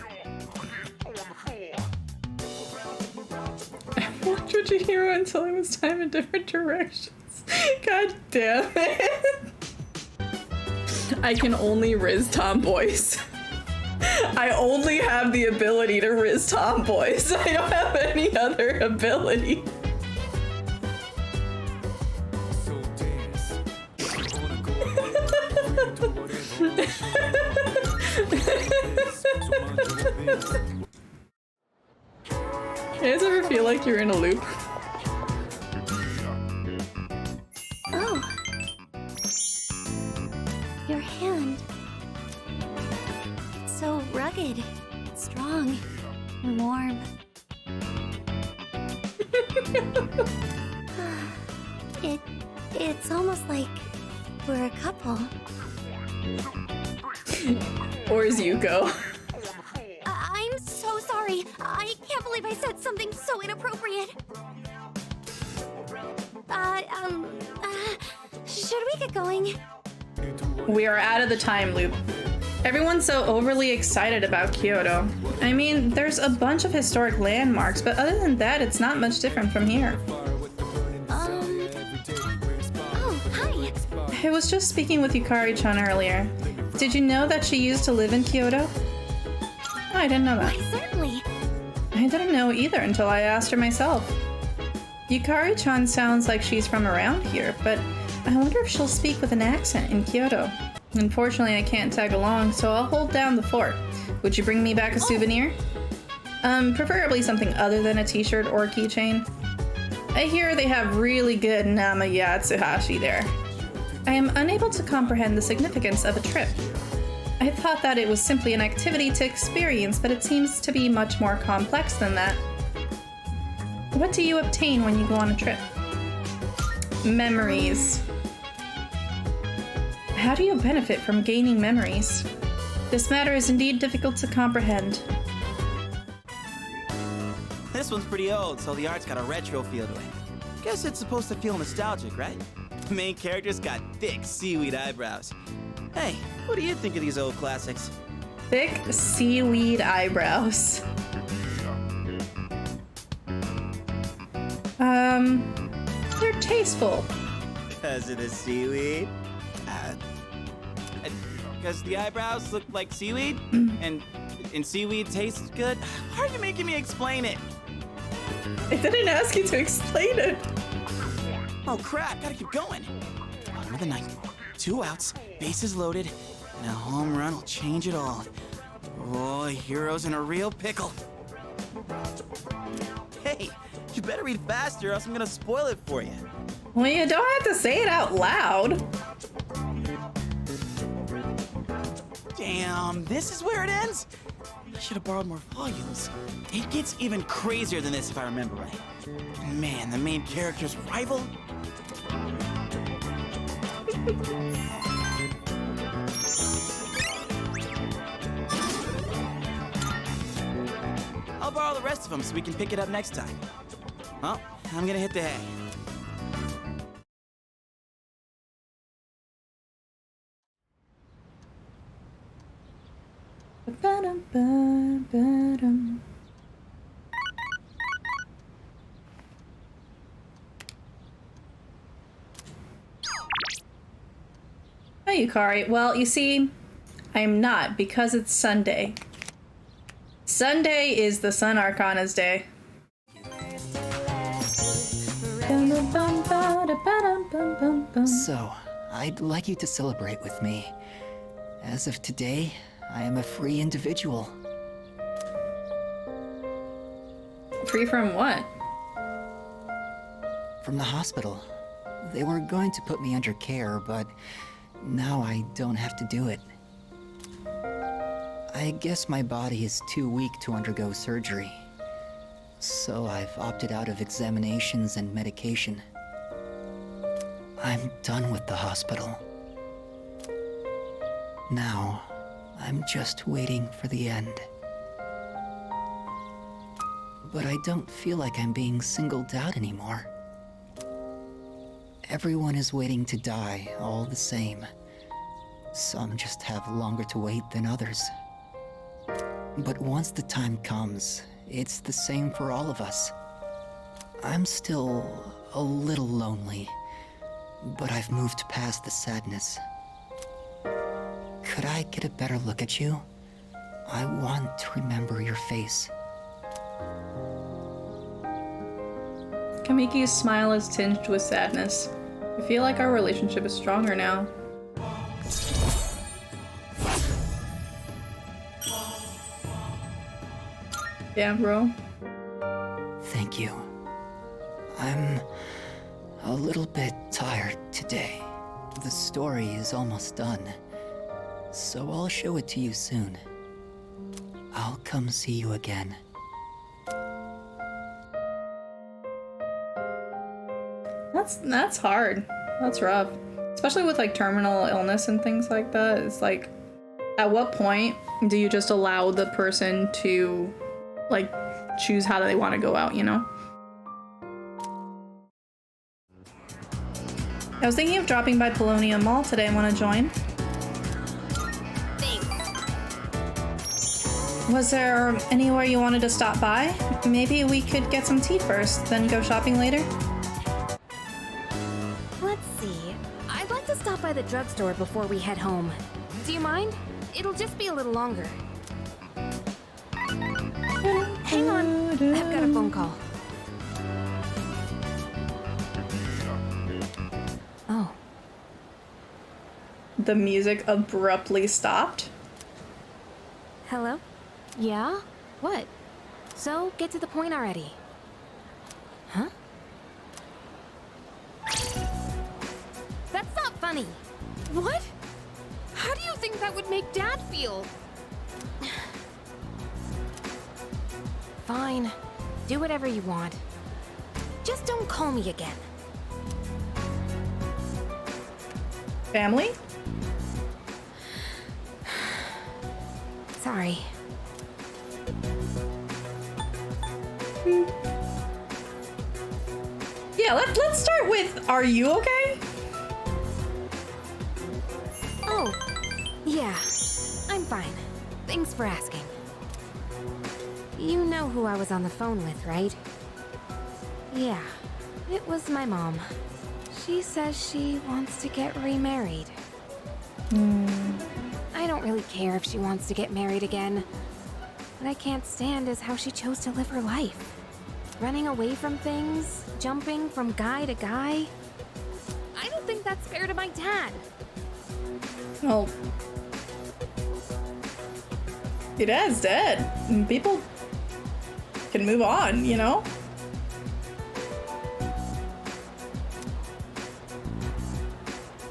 I watched Chihiro until it was time in different directions. God damn it. I can only rizz tomboys. I only have the ability to rizz tomboys. I don't have any other ability. You guys ever feel like you're in a loop?
Oh. Your hand. It's so rugged, strong, warm. It's almost like we're a couple.
Or is Yuko?
I'm so sorry. I can't believe I said something so inappropriate. Should we get going?
We are out of the time loop. Everyone's so overly excited about Kyoto. I mean, there's a bunch of historic landmarks, but other than that, it's not much different from here.
Oh, hi.
I was just speaking with Yukari-chan earlier. Did you know that she used to live in Kyoto? Oh, I didn't know that.
Why, certainly.
I didn't know either until I asked her myself. Yukari-chan sounds like she's from around here, but I wonder if she'll speak with an accent in Kyoto. Unfortunately, I can't tag along, so I'll hold down the fort. Would you bring me back a souvenir? Preferably something other than a t-shirt or a keychain. I hear they have really good Nama-Yatsuhashi there. I am unable to comprehend the significance of a trip. I thought that it was simply an activity to experience, but it seems to be much more complex than that. What do you obtain when you go on a trip? Memories. How do you benefit from gaining memories? This matter is indeed difficult to comprehend.
This one's pretty old, so the art's got a retro feel to it. Guess it's supposed to feel nostalgic, right? The main character's got thick seaweed eyebrows. Hey, what do you think of these old classics?
Thick seaweed eyebrows. They're tasteful.
Because of the seaweed? Because the eyebrows look like seaweed? and seaweed tastes good? Why are you making me explain it?
I didn't ask you to explain it.
Oh crap, gotta keep going. Bottom of the ninth, 2 outs, bases loaded, and a home run will change it all. Oh, Hero's in a real pickle. Hey, you better read faster or else I'm gonna spoil it for you.
Well, you don't have to say it out loud.
Damn, this is where it ends? I should have borrowed more volumes. It gets even crazier than this if I remember right. Man, the main character's rival? I'll borrow the rest of them so we can pick it up next time. Well, I'm gonna hit the hay.
Hi, Yukari. Well, you see, I'm not because it's Sunday. Sunday is the Sun Arcana's day.
So, I'd like you to celebrate with me. As of today, I am a free individual.
Free from what?
From the hospital. They were going to put me under care, but now I don't have to do it. I guess my body is too weak to undergo surgery. So I've opted out of examinations and medication. I'm done with the hospital. Now, I'm just waiting for the end. But I don't feel like I'm being singled out anymore. Everyone is waiting to die all the same. Some just have longer to wait than others. But once the time comes, it's the same for all of us. I'm still a little lonely, but I've moved past the sadness. Could I get a better look at you? I want to remember your face.
Kamiki's smile is tinged with sadness. I feel like our relationship is stronger now. Yeah, bro.
Thank you. I'm a little bit tired today. The story is almost done, so I'll show it to you soon. I'll come see you again.
That's hard. That's rough. Especially with like terminal illness and things like that. It's like, at what point do you just allow the person to like choose how they want to go out, you know? I was thinking of dropping by Polonium Mall today. Want to join? Was there anywhere you wanted to stop by? Maybe we could get some tea first, then go shopping later?
Let's see. I'd like to stop by the drugstore before we head home. Do you mind? It'll just be a little longer. Hang on. I've got a phone call. Oh.
The music abruptly stopped.
Hello? Yeah? What? So, get to the point already. Huh? That's not funny. What? How do you think that would make Dad feel? Fine. Do whatever you want. Just don't call me again.
Family?
Sorry.
Yeah, let's start with, are you okay?
Oh, yeah. I'm fine. Thanks for asking. You know who I was on the phone with, right? Yeah, it was my mom. She says she wants to get remarried. I don't really care if she wants to get married again. What I can't stand is how she chose to live her life. Running away from things, jumping from guy to guy. I don't think that's fair to my dad.
Well, your dad's dead. And people can move on, you know?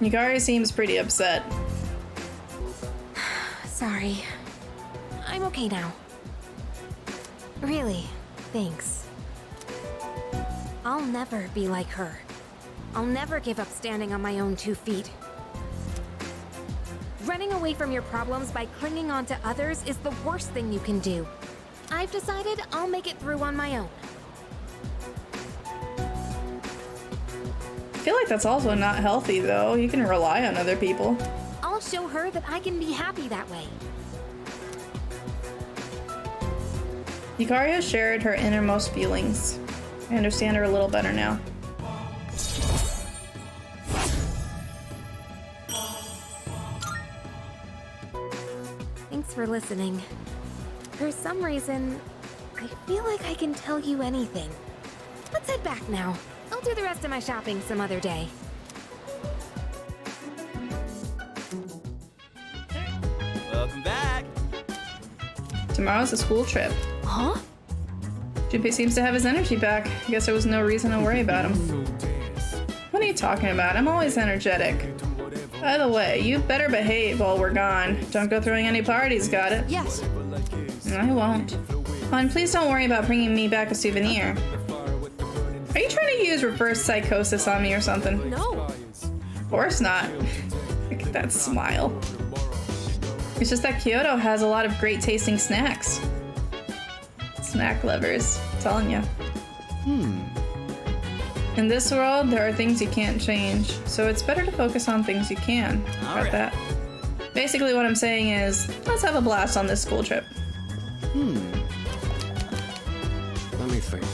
Yukari seems pretty upset.
Sorry. I'm okay now. Really, thanks. I'll never be like her. I'll never give up standing on my own 2 feet. Running away from your problems by clinging on to others is the worst thing you can do. I've decided I'll make it through on my own.
I feel like that's also not healthy, though. You can rely on other people.
I'll show her that I can be happy that way.
Yukari has shared her innermost feelings. I understand her a little better now.
Thanks for listening. For some reason, I feel like I can tell you anything. Let's head back now. I'll do the rest of my shopping some other day.
Welcome back.
Tomorrow's a school trip.
Huh?
Junpei seems to have his energy back. I guess there was no reason to worry about him. What are you talking about? I'm always energetic. By the way, you better behave while we're gone. Don't go throwing any parties, got it?
Yes.
I won't. Oh, and please don't worry about bringing me back a souvenir. Are you trying to use reverse psychosis on me or something?
No.
Of course not. Look at that smile. It's just that Kyoto has a lot of great tasting snacks. Snack lovers, I'm telling you. In this world, there are things you can't change, so it's better to focus on things you can. Got
right.
that? Basically what I'm saying is, let's have a blast on this school trip.
Let me think.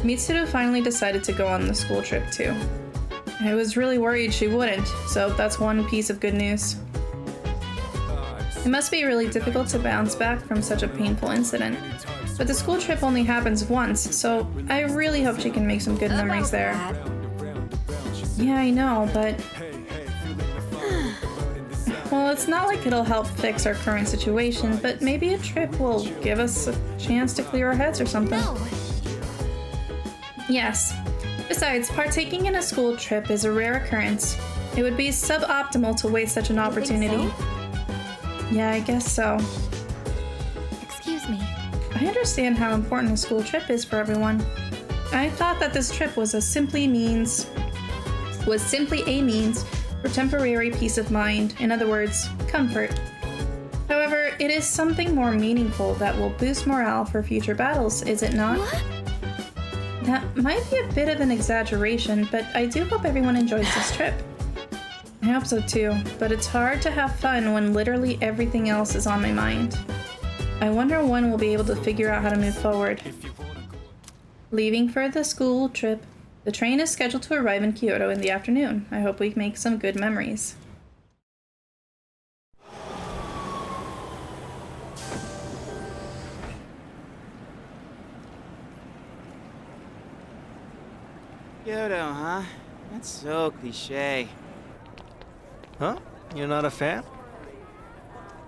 Mitsuru finally decided to go on the school trip too. I was really worried she wouldn't, so that's one piece of good news. It must be really difficult to bounce back from such a painful incident. But the school trip only happens once, so I really hope she can make some good memories there. Yeah, I know, but... Well, it's not like it'll help fix our current situation, but maybe a trip will give us a chance to clear our heads or something.
No.
Yes. Besides, partaking in a school trip is a rare occurrence. It would be suboptimal to waste such an opportunity. Yeah, I guess so.
Excuse me.
I understand how important a school trip is for everyone. I thought that this trip was simply a means for temporary peace of mind. In other words, comfort. However, it is something more meaningful that will boost morale for future battles, is it not?
What?
That might be a bit of an exaggeration, but I do hope everyone enjoys this trip. I hope so too, but it's hard to have fun when literally everything else is on my mind. I wonder when we'll be able to figure out how to move forward. Leaving for the school trip. The train is scheduled to arrive in Kyoto in the afternoon. I hope we make some good memories.
Kyoto, huh? That's so cliche.
Huh? You're not a fan?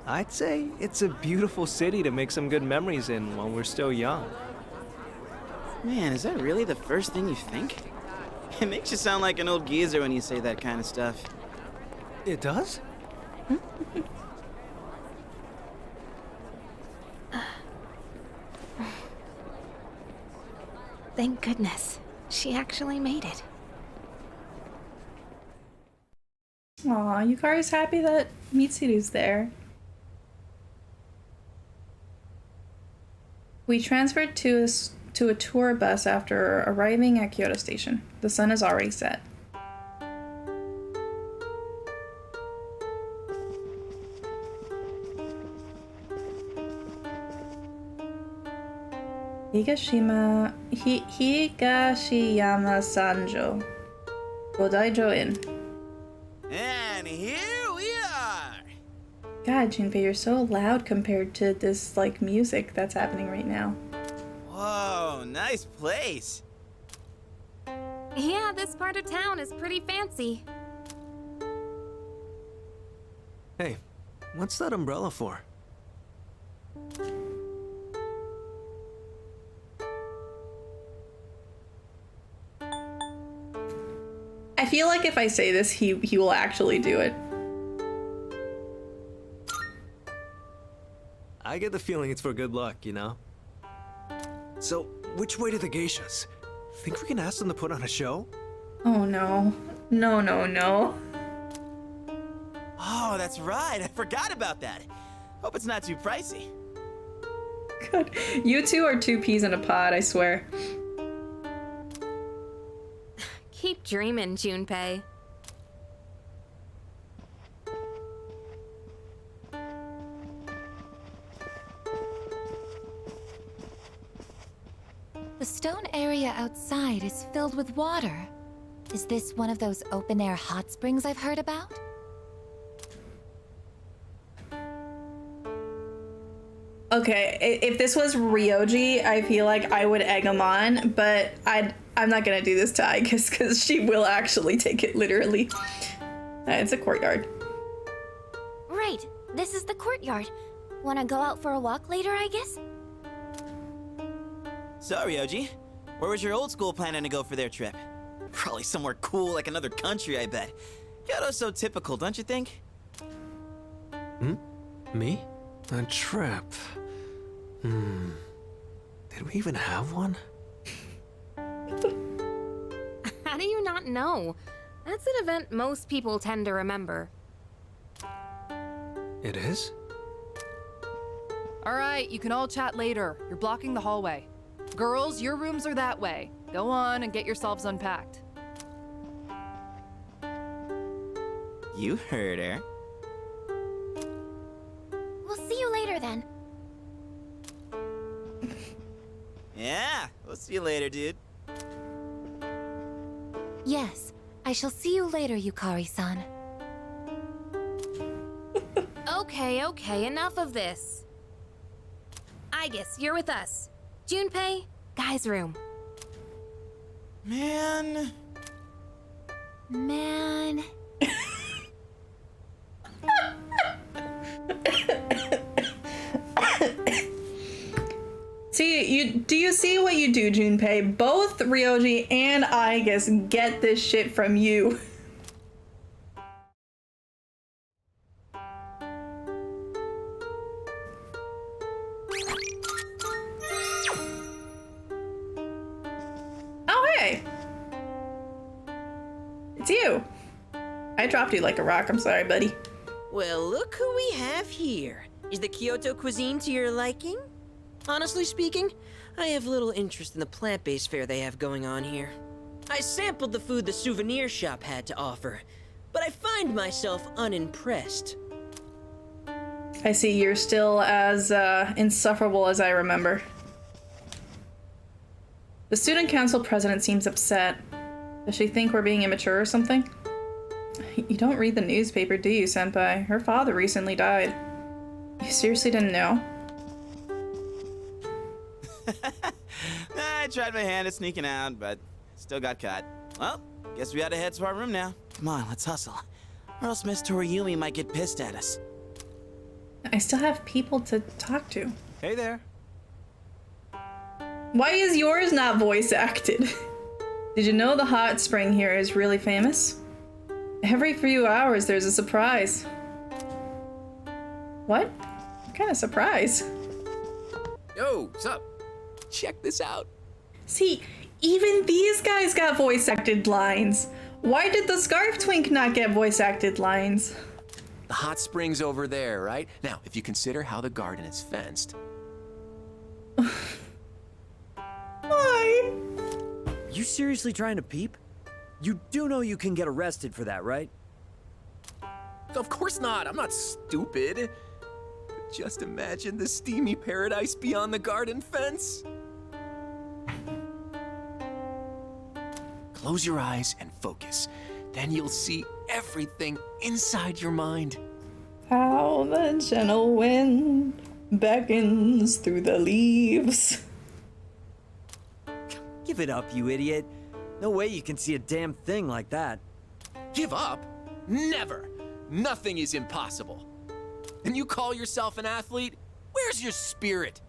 I'd say it's a beautiful city to make some good memories in while we're still young.
Man, is that really the first thing you think? It makes you sound like an old geezer when you say that kind of stuff.
It does?
Thank goodness. She actually made it.
Aw, Yukari's happy that Mitsuru's there. We transferred to to a tour bus after arriving at Kyoto Station. The sun is already set. Higashiyama Sanjo. Godaijo Inn.
And here we are!
God, Junpei, you're so loud compared to this, like, music that's happening right now.
Whoa, nice place.
Yeah, this part of town is pretty fancy.
Hey, what's that umbrella for?
I feel like if I say this, he will actually do it.
I get the feeling it's for good luck, you know? So, which way to the geishas? Think we can ask them to put on a show?
Oh no. No, no, no.
Oh, that's right. I forgot about that. Hope it's not too pricey.
God, you two are two peas in a pod, I swear.
Keep dreaming, Junpei.
The stone area outside is filled with water. Is this one of those open-air hot springs I've heard about?
Okay, if this was Ryoji, I feel like I would egg him on, but I'm not gonna do this to Aigus because she will actually take it literally. It's a courtyard.
Right, this is the courtyard. Wanna go out for a walk later, I guess?
So, Ryoji, where was your old school planning to go for their trip? Probably somewhere cool like another country, I bet. Kyoto's so typical, don't you think?
Me? A trip? Did we even have one?
How do you not know? That's an event most people tend to remember.
It is?
All right, you can all chat later. You're blocking the hallway. Girls, your rooms are that way. Go on and get yourselves unpacked.
You heard her.
We'll see you later then.
Yeah, we'll see you later, dude.
Yes, I shall see you later, Yukari-san.
Okay, enough of this. I guess you're with us. Junpei, guys' room.
Man.
See, do you see what you do, Junpei? Both Ryoji and Aigus get this shit from you. Oh, hey! It's you. I dropped you like a rock. I'm sorry, buddy.
Well, look who we have here. Is the Kyoto cuisine to your liking? Honestly speaking, I have little interest in the plant-based fare they have going on here. I sampled the food the souvenir shop had to offer, but I find myself unimpressed.
I see you're still as insufferable as I remember. The student council president seems upset. Does she think we're being immature or something? You don't read the newspaper, do you, Senpai? Her father recently died. You seriously didn't know?
I tried my hand at sneaking out, but still got caught. Well, guess we gotta head to our room now. Come on, let's hustle. Or else Miss Toriumi might get pissed at us.
I still have people to talk to.
Hey there.
Why is yours not voice acted? Did you know the hot spring here is really famous? Every few hours there's a surprise. What? What kind of surprise?
Yo, what's up? Check this out.
See, even these guys got voice acted lines. Why did the Scarf Twink not get voice acted lines?
The hot spring's over there, right? Now, if you consider how the garden is fenced.
Oh
you seriously trying to peep? You do know you can get arrested for that, right?
Of course not. I'm not stupid. But just imagine the steamy paradise beyond the garden fence. Close your eyes and focus. Then you'll see everything inside your mind.
How the gentle wind beckons through the leaves.
Give it up, you idiot. No way you can see a damn thing like that.
Give up? Never. Nothing is impossible. And you call yourself an athlete? Where's your spirit?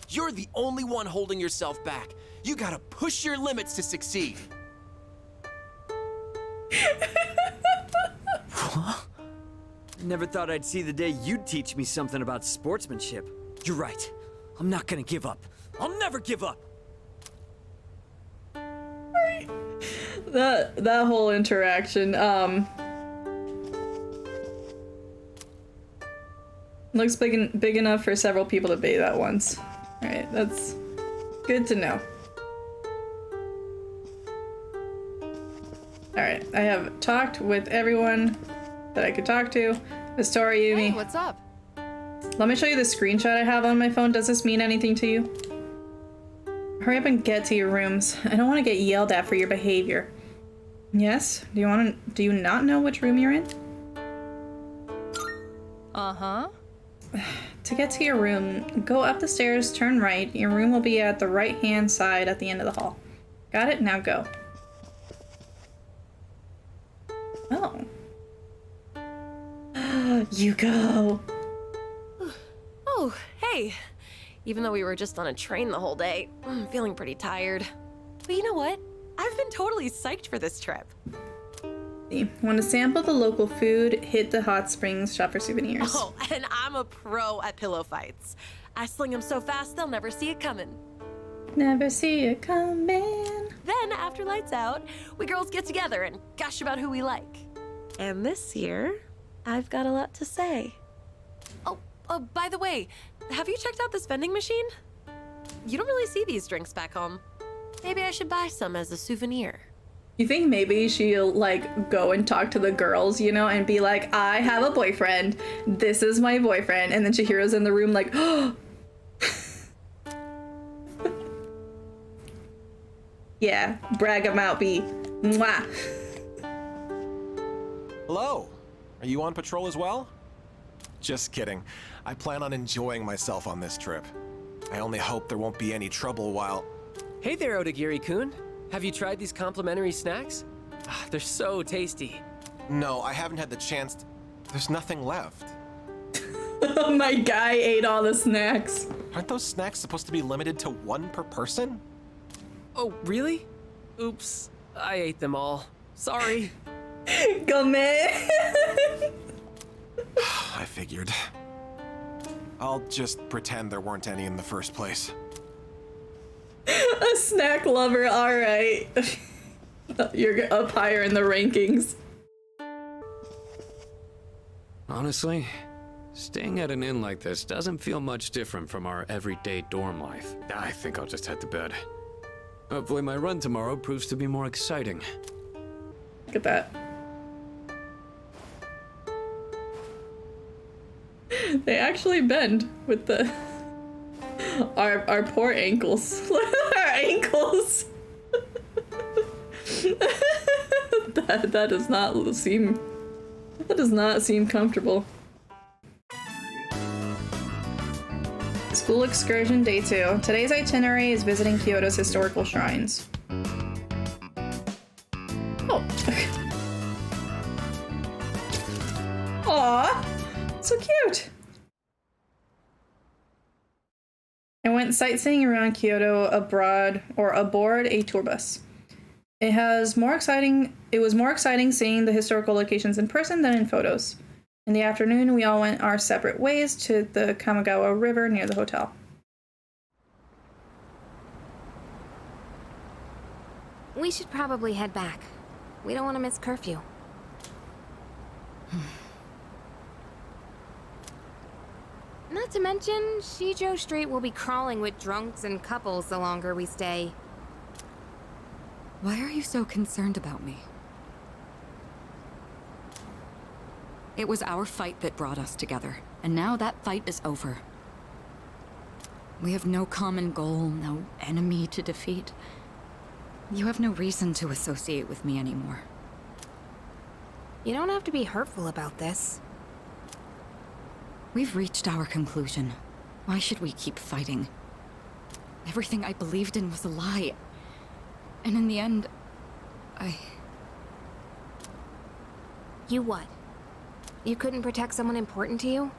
You're the only one holding yourself back. You gotta push your limits to succeed.
Never thought I'd see the day you'd teach me something about sportsmanship. You're right. I'm not gonna give up. I'll never give up.
That whole interaction, looks big enough for several people to bathe at once. Alright, that's good to know. Alright, I have talked with everyone that I could talk to. Mistori, Yumi.
Hey, what's up?
Let me show you the screenshot I have on my phone. Does this mean anything to you? Hurry up and get to your rooms. I don't want to get yelled at for your behavior. Yes? Do you not know which room you're in?
Uh-huh.
To get to your room, go up the stairs, turn right. Your room will be at the right-hand side at the end of the hall. Got it? Now go. Oh. Yuko!
Oh, hey. Even though we were just on a train the whole day, I'm feeling pretty tired. But you know what? I've been totally psyched for this trip.
Want to sample the local food, hit the hot springs, shop for souvenirs.
Oh, and I'm a pro at pillow fights. I sling them so fast they'll never see it coming.
Never see it coming.
Then, after lights out, we girls get together and gush about who we like. And this year, I've got a lot to say. Oh, by the way, have you checked out this vending machine? You don't really see these drinks back home. Maybe I should buy some as a souvenir.
You think maybe she'll, like, go and talk to the girls, you know, and be like, I have a boyfriend. This is my boyfriend. And then Chihiro's in the room like, oh. Yeah, brag him out, B. Mwah.
Hello. Are you on patrol as well? Just kidding. I plan on enjoying myself on this trip. I only hope there won't be any trouble while...
Hey there, Odagiri-kun. Have you tried these complimentary snacks? They're so tasty.
No, I haven't had the chance to... There's nothing left.
My guy ate all the snacks.
Aren't those snacks supposed to be limited to one per person?
Oh, really? Oops. I ate them all. Sorry.
Come in.
I figured. I'll just pretend there weren't any in the first place.
A snack lover, alright. You're up higher in the rankings.
Honestly, staying at an inn like this doesn't feel much different from our everyday dorm life. I think I'll just head to bed. Hopefully my run tomorrow proves to be more exciting.
Look at that. They actually bend with the our poor ankles. Our ankles. that does not seem comfortable. School excursion day 2. Today's itinerary is visiting Kyoto's historical shrines. Oh. Aw, so cute. I went sightseeing around Kyoto aboard a tour bus. It was more exciting seeing the historical locations in person than in photos. In the afternoon, we all went our separate ways to the Kamigawa River near the hotel.
We should probably head back. We don't want to miss curfew. Not to mention, Shijo Street will be crawling with drunks and couples the longer we stay.
Why are you so concerned about me? It was our fight that brought us together, and now that fight is over. We have no common goal, no enemy to defeat. You have no reason to associate with me anymore.
You don't have to be hurtful about this.
We've reached our conclusion. Why should we keep fighting? Everything I believed in was a lie. And in the end,
You what? You couldn't protect someone important to you?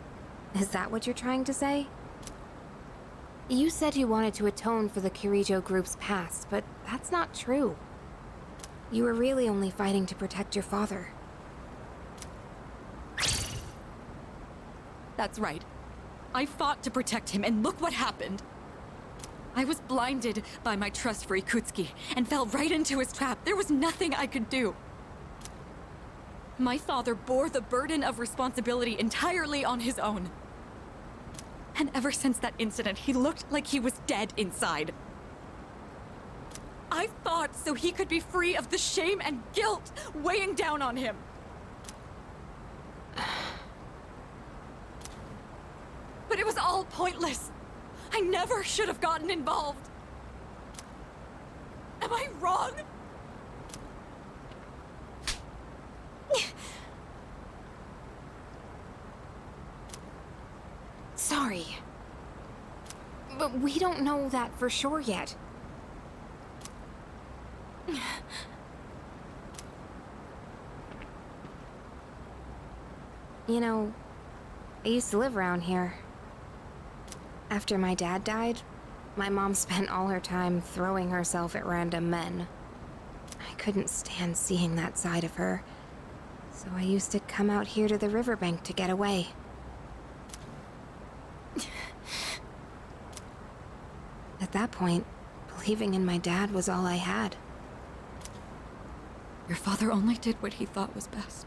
Is that what you're trying to say? You said you wanted to atone for the Kirijo group's past, but that's not true. You were really only fighting to protect your father.
That's right. I fought to protect him, and look what happened. I was blinded by my trust for Ikutsuki, and fell right into his trap. There was nothing I could do. My father bore the burden of responsibility entirely on his own. And ever since that incident, he looked like he was dead inside. I fought so he could be free of the shame and guilt weighing down on him. But it was all pointless. I never should have gotten involved. Am I wrong?
Sorry. But we don't know that for sure yet. You know, I used to live around here. After my dad died, my mom spent all her time throwing herself at random men. I couldn't stand seeing that side of her, so I used to come out here to the Riverbank to get away. At that point, believing in my dad was all I had.
Your father only did what he thought was best.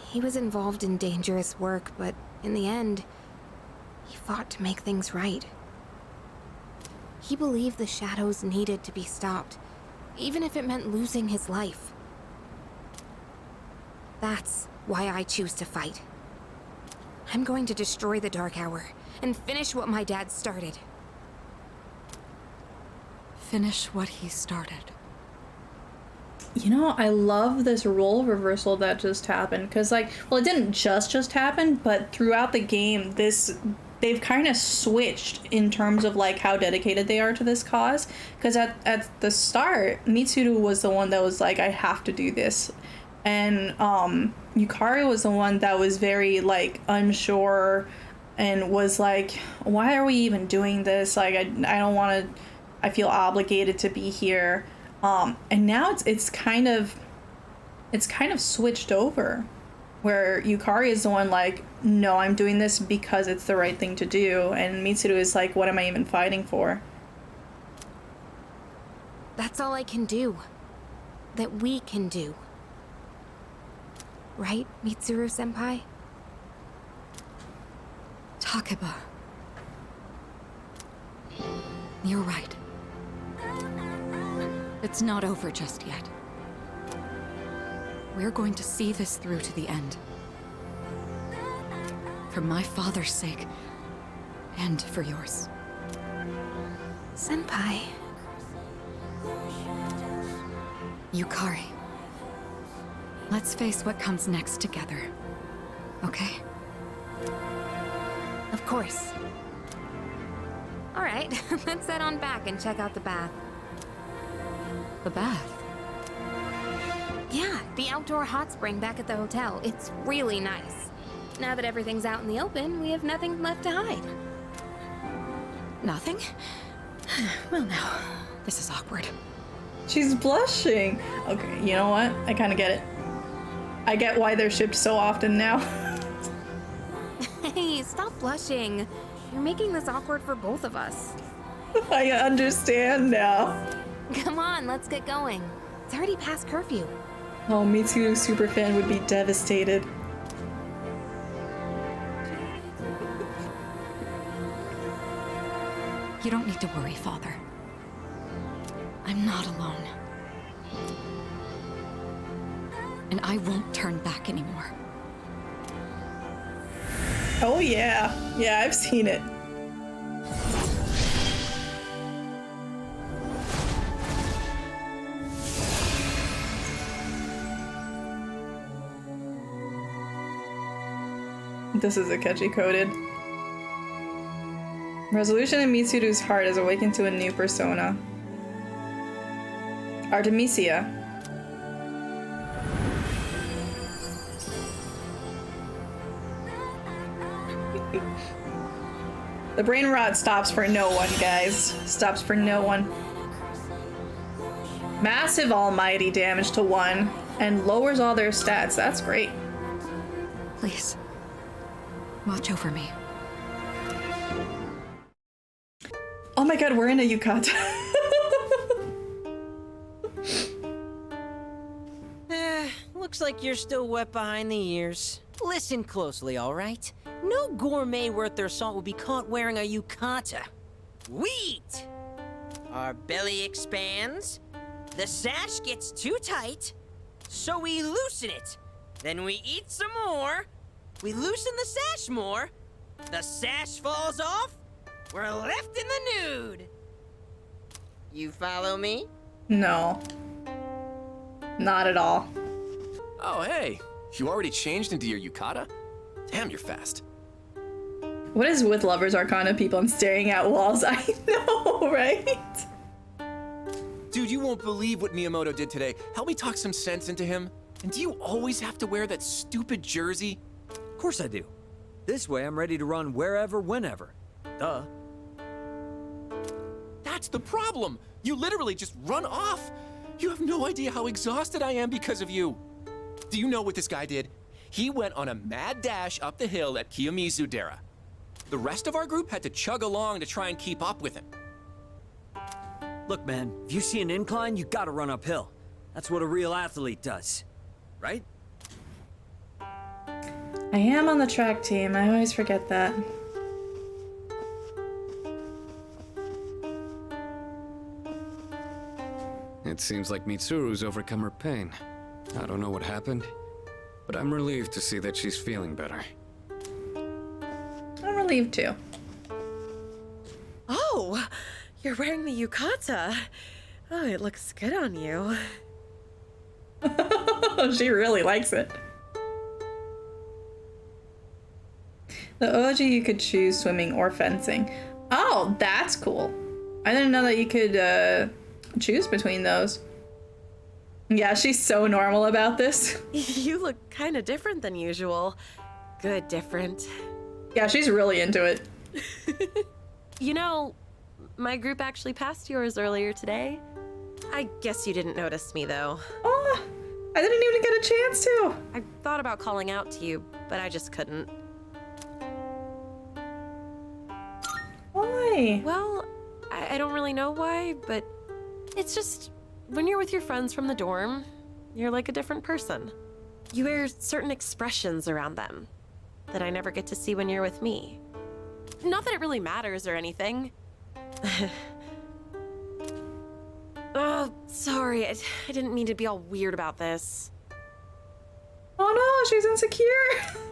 He was involved in dangerous work, but in the end, he fought to make things right. He believed the shadows needed to be stopped, even if it meant losing his life. That's why I choose to fight. I'm going to destroy the Dark Hour and finish what my dad started.
Finish what he started.
You know, I love this role reversal that just happened, because, like, well, it didn't just happen, but throughout the game, they've kind of switched in terms of, like, how dedicated they are to this cause. Because at the start, Mitsuru was the one that was like, I have to do this. And Yukari was the one that was very, like, unsure and was like, why are we even doing this? Like, I don't want to, I feel obligated to be here. And now it's kind of switched over, where Yukari is the one like, no, I'm doing this because it's the right thing to do, and Mitsuru is like, what am I even fighting for?
That's all I can do. That we can do. Right, Mitsuru-senpai?
Takeba. You're right. It's not over just yet. We're going to see this through to the end. For my father's sake, and for yours.
Senpai.
Yukari. Let's face what comes next together. Okay?
Of course. Alright, let's head on back and check out the bath.
The bath?
Yeah, the outdoor hot spring back at the hotel. It's really nice. Now that everything's out in the open, we have nothing left to hide.
Nothing? Well, now, this is awkward.
She's blushing. Okay, you know what? I kind of get it. I get why they're shipped so often now.
Hey, stop blushing. You're making this awkward for both of us.
I understand now.
Come on, let's get going. It's already past curfew.
Oh, Mitsuru superfan would be devastated.
You don't need to worry, Father. I'm not alone. And I won't turn back anymore.
Oh yeah. Yeah, I've seen it. This is a catchy coded. Resolution in Mitsuru's heart has awakened to a new persona. Artemisia. The brain rot stops for no one, guys. Stops for no one. Massive almighty damage to one and lowers all their stats. That's great.
Please, watch over me.
Oh my god, we're in a yukata.
Looks like you're still wet behind the ears. Listen closely, all right? No gourmet worth their salt will be caught wearing a yukata. We eat. Our belly expands. The sash gets too tight, so we loosen it. Then we eat some more. We loosen the sash more. The sash falls off. We're left in the nude. You follow me?
No. Not at all.
Oh, hey. You already changed into your yukata? Damn, you're fast.
What is with lovers arcana people and staring at walls? I know, right?
Dude, you won't believe what Miyamoto did today. Help me talk some sense into him. And do you always have to wear that stupid jersey?
Of course I do. This way I'm ready to run wherever, whenever. Duh.
That's the problem. You literally just run off. You have no idea how exhausted I am because of you. Do you know what this guy did? He went on a mad dash up the hill at Kiyomizu-dera. The rest of our group had to chug along to try and keep up with him.
Look, man, if you see an incline, you gotta run uphill. That's what a real athlete does. Right?
I am on the track team. I always forget that.
It seems like Mitsuru's overcome her pain. I don't know what happened, but I'm relieved to see that she's feeling better.
I'm relieved too.
Oh, you're wearing the yukata. Oh, it looks good on you.
She really likes it. The OG you could choose swimming or fencing. Oh, that's cool. I didn't know that you could choose between those. Yeah, she's so normal about this.
You look kind of different than usual. Good different.
Yeah, she's really into it.
You know, my group actually passed yours earlier today. I guess you didn't notice me, though.
Oh, I didn't even get a chance to.
I thought about calling out to you, but I just couldn't.
Why?
Well, I don't really know why, but it's just when you're with your friends from the dorm, you're like a different person. You wear certain expressions around them that I never get to see when you're with me. Not that it really matters or anything. Oh, sorry. I didn't mean to be all weird about this.
Oh no, she's insecure.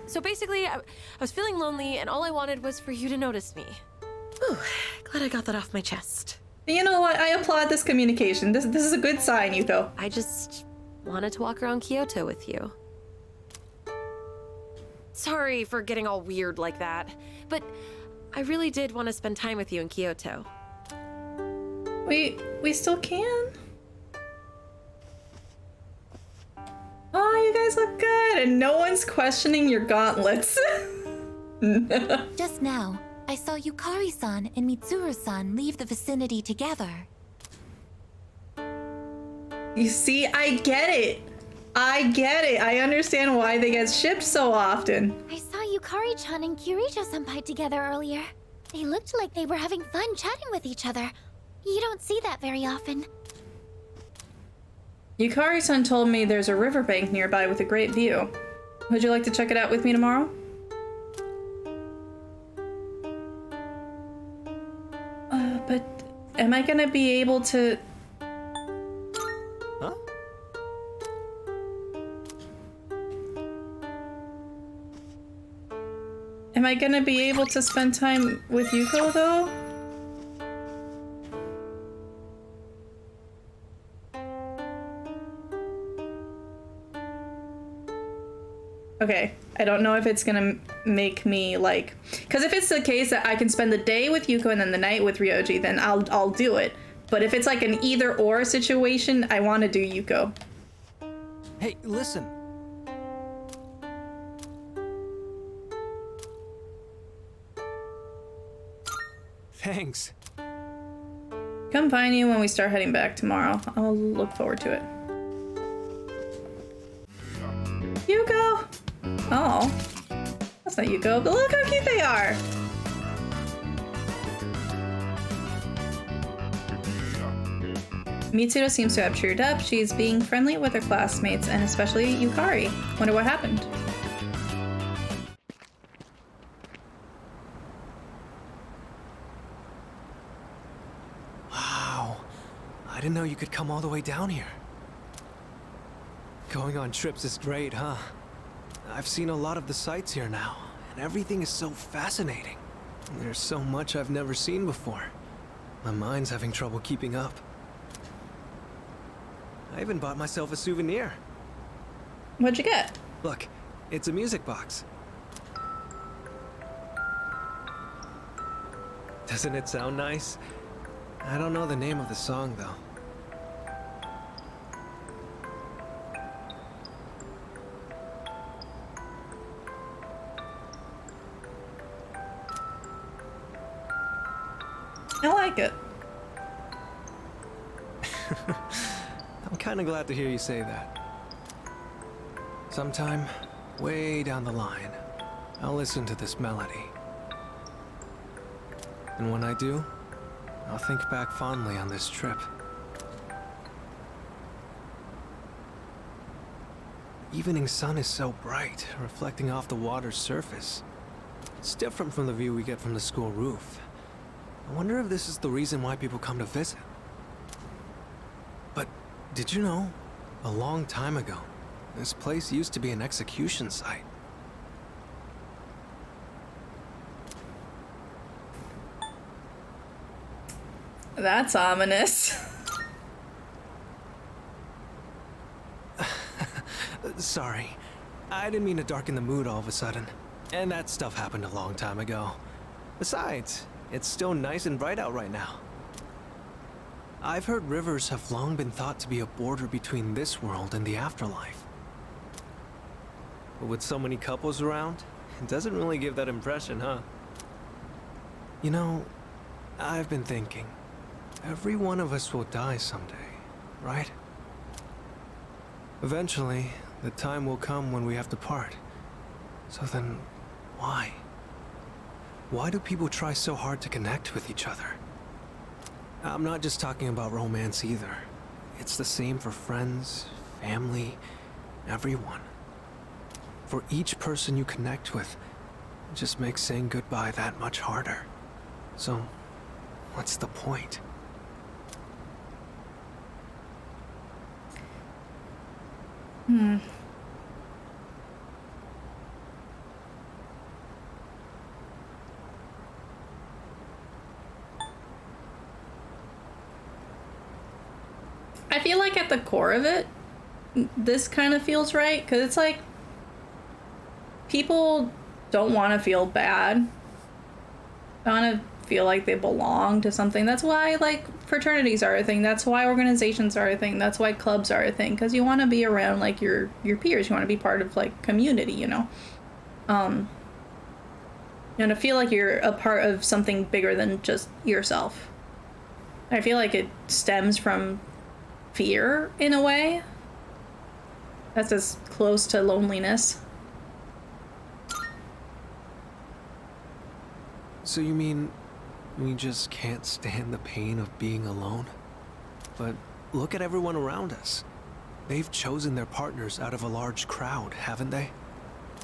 So basically, I was feeling lonely and all I wanted was for you to notice me. Ooh, glad I got that off my chest.
You know what? I applaud this communication. This is a good sign, Yuko.
I just wanted to walk around Kyoto with you. Sorry for getting all weird like that, but I really did want to spend time with you in Kyoto.
We still can. Oh, you guys look good, and no one's questioning your gauntlets.
Just now, I saw Yukari-san and Mitsuru-san leave the vicinity together.
You see, I get it. I get it. I understand why they get shipped so often.
I saw Yukari-chan and Kirijo-senpai together earlier. They looked like they were having fun chatting with each other. You don't see that very often.
Yukari-san told me there's a riverbank nearby with a great view. Would you like to check it out with me tomorrow? But am I gonna be able to... Am I gonna be able to spend time with Yuko though? Okay, I don't know if it's gonna make me like, because if it's the case that I can spend the day with Yuko and then the night with Ryoji, then I'll do it. But if it's like an either or situation, I want to do Yuko.
Hey, listen. Thanks.
Come find you when we start heading back tomorrow. I'll look forward to it. Yuko! Oh. That's not Yuko, but look how cute they are! Mitsuru seems to have cheered up. She's being friendly with her classmates, and especially Yukari. Wonder what happened.
Wow. I didn't know you could come all the way down here. Going on trips is great, huh? I've seen a lot of the sights here now, and everything is so fascinating. There's so much I've never seen before. My mind's having trouble keeping up. I even bought myself a souvenir.
What'd you get?
Look, it's a music box. Doesn't it sound nice? I don't know the name of the song, though.
I like it.
I'm kind of glad to hear you say that. Sometime, way down the line, I'll listen to this melody. And when I do, I'll think back fondly on this trip. Evening sun is so bright, reflecting off the water's surface. It's different from the view we get from the school roof. I wonder if this is the reason why people come to visit. But did you know, a long time ago, this place used to be an execution site.
That's ominous.
Sorry. I didn't mean to darken the mood all of a sudden. And that stuff happened a long time ago. Besides, it's still nice and bright out right now. I've heard rivers have long been thought to be a border between this world and the afterlife. But with so many couples around, it doesn't really give that impression, huh? You know, I've been thinking, every one of us will die someday, right? Eventually, the time will come when we have to part. So then, why? Why do people try so hard to connect with each other? I'm not just talking about romance either. It's the same for friends, family, everyone. For each person you connect with, it just makes saying goodbye that much harder. So, what's the point?
I feel like at the core of it, this kind of feels right, because it's like people don't want to feel bad. They want to feel like they belong to something. That's why like fraternities are a thing. That's why organizations are a thing. That's why clubs are a thing, because you want to be around like your peers. You want to be part of like community, you know. And to feel like you're a part of something bigger than just yourself. I feel like it stems from fear in a way. That's as close to loneliness.
So you mean we just can't stand the pain of being alone? But look at everyone around us. They've chosen their partners out of a large crowd, haven't they?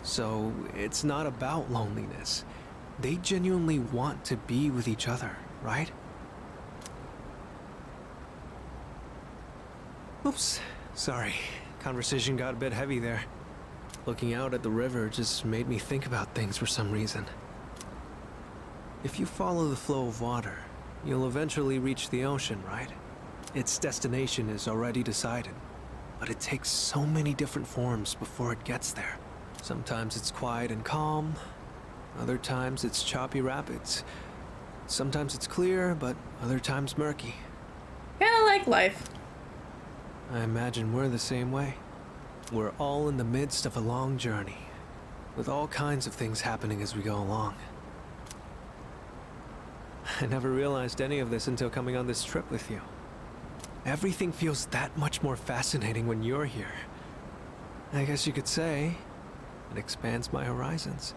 So it's not about loneliness. They genuinely want to be with each other, right? Oops, sorry. Conversation got a bit heavy there. Looking out at the river just made me think about things for some reason. If you follow the flow of water, you'll eventually reach the ocean, right? Its destination is already decided, but it takes so many different forms before it gets there. Sometimes it's quiet and calm, other times it's choppy rapids. Sometimes it's clear, but other times murky.
Kinda like life.
I imagine we're the same way. We're all in the midst of a long journey, with all kinds of things happening as we go along. I never realized any of this until coming on this trip with you. Everything feels that much more fascinating when you're here. I guess you could say it expands my horizons.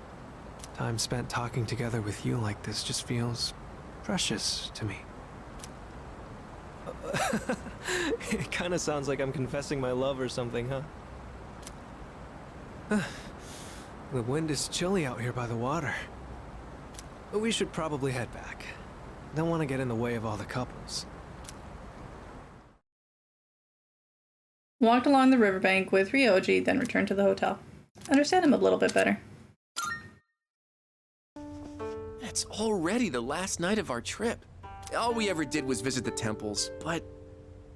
Time spent talking together with you like this just feels precious to me. It kind of sounds like I'm confessing my love or something, huh? The wind is chilly out here by the water. But we should probably head back. Don't want to get in the way of all the couples.
Walked along the riverbank with Ryoji, then returned to the hotel. Understand him a little bit better.
It's already the last night of our trip. All we ever did was visit the temples, but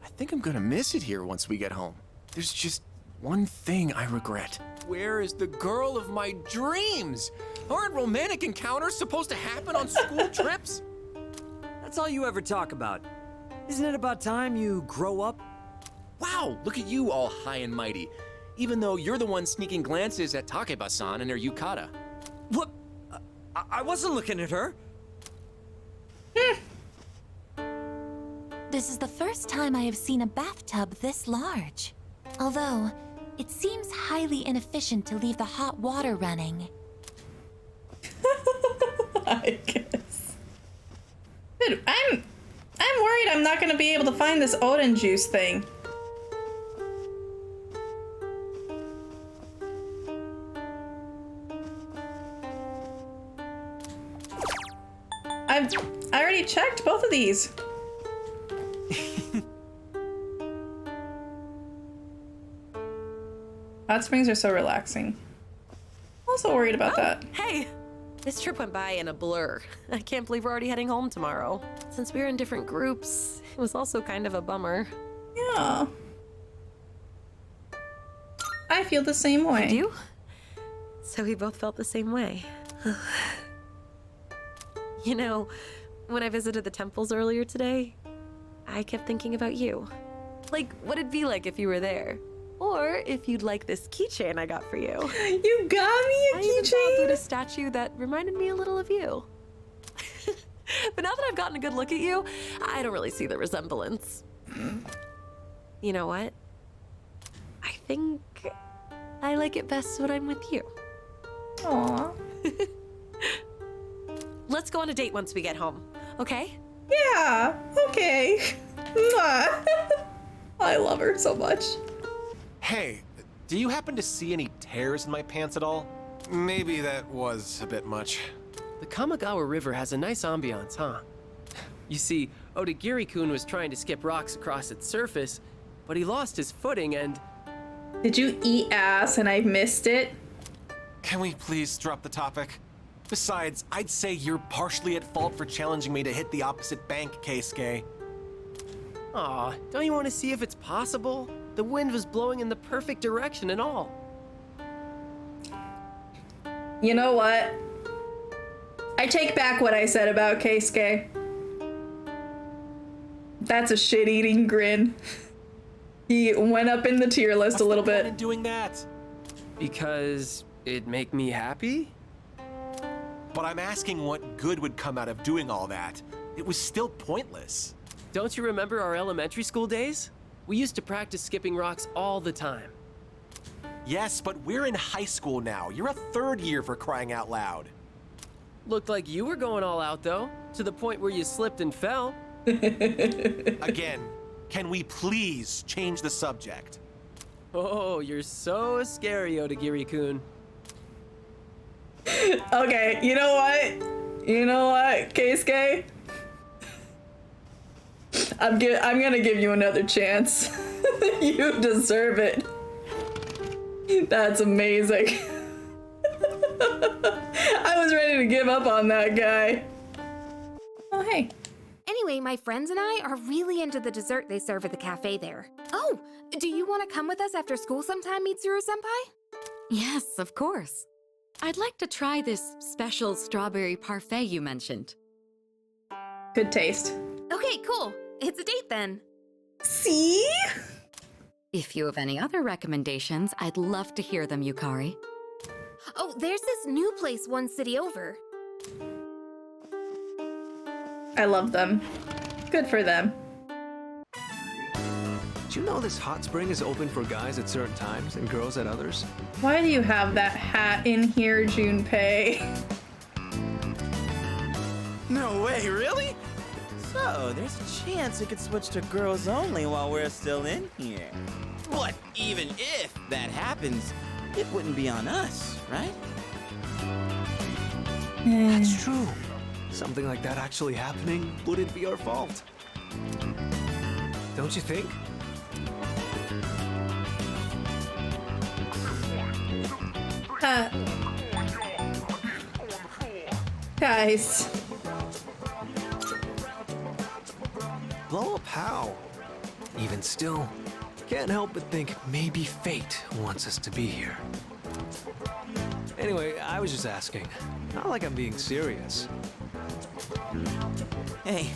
I think I'm gonna miss it here once we get home. There's just one thing I regret. Where is the girl of my dreams? Aren't romantic encounters supposed to happen on school trips?
That's all you ever talk about. Isn't it about time you grow up?
Wow, look at you all high and mighty. Even though you're the one sneaking glances at Takeba-san and her yukata.
What? I wasn't looking at her.
This is the first time I have seen a bathtub this large. Although, it seems highly inefficient to leave the hot water running.
I guess. Dude, I'm worried I'm not gonna be able to find this Odin juice thing. I already checked both of these. Hot springs are so relaxing. Also worried about that.
Hey! This trip went by in a blur. I can't believe we're already heading home tomorrow. Since we were in different groups, it was also kind of a bummer.
Yeah. I feel the same way.
You do? So we both felt the same way. You know, when I visited the temples earlier today, I kept thinking about you. Like, what it'd be like if you were there. Or if you'd like this keychain I got for you.
You got me a
I even
keychain?
found a statue that reminded me a little of you. But now that I've gotten a good look at you, I don't really see the resemblance. You know what? I think I like it best when I'm with you.
Aww.
Let's go on a date once we get home, okay?
Yeah, okay. Mwah. I love her so much.
Hey, do you happen to see any tears in my pants at all? Maybe that was a bit much.
The Kamigawa River has a nice ambiance, huh? You see, Odagiri-kun was trying to skip rocks across its surface, but he lost his footing and...
Did you eat ass and I missed it?
Can we please drop the topic? Besides, I'd say you're partially at fault for challenging me to hit the opposite bank, Keisuke.
Aw, don't you want to see if it's possible? The wind was blowing in the perfect direction and all.
You know what? I take back what I said about Keisuke. That's a shit-eating grin. He went up in the tier list a little bit.
What's the point in doing that?
Because it'd make me happy?
But I'm asking what good would come out of doing all that. It was still pointless.
Don't you remember our elementary school days? We used to practice skipping rocks all the time.
Yes, but we're in high school now. You're a third year, for crying out loud.
Looked like you were going all out, though, to the point where you slipped and fell.
Again, can we please change the subject?
Oh, you're so scary, Odagiri-kun.
Okay, you know what? You know what, Keisuke? I'm gonna give you another chance. You deserve it. That's amazing. I was ready to give up on that guy. hey.
Anyway, my friends and I are really into the dessert they serve at the cafe there. Oh, do you want to come with us after school sometime, Mitsuru-senpai?
Yes, of course. I'd like to try this special strawberry parfait you mentioned.
Good taste.
Okay, cool. It's a date then.
See?
If you have any other recommendations, I'd love to hear them, Yukari.
Oh, there's this new place one city over.
I love them. Good for them.
Do you know this hot spring is open for guys at certain times and girls at others?
Why do you have that hat in here, Junpei?
No way, really? So, there's a chance it could switch to girls only while we're still in here. But even if that happens, it wouldn't be on us, right?
That's true. Something like that actually happening wouldn't be our fault. Don't you think?
Guys.
Blow up how? Even still, can't help but think maybe fate wants us to be here. Anyway, I was just asking. Not like I'm being serious.
Hey,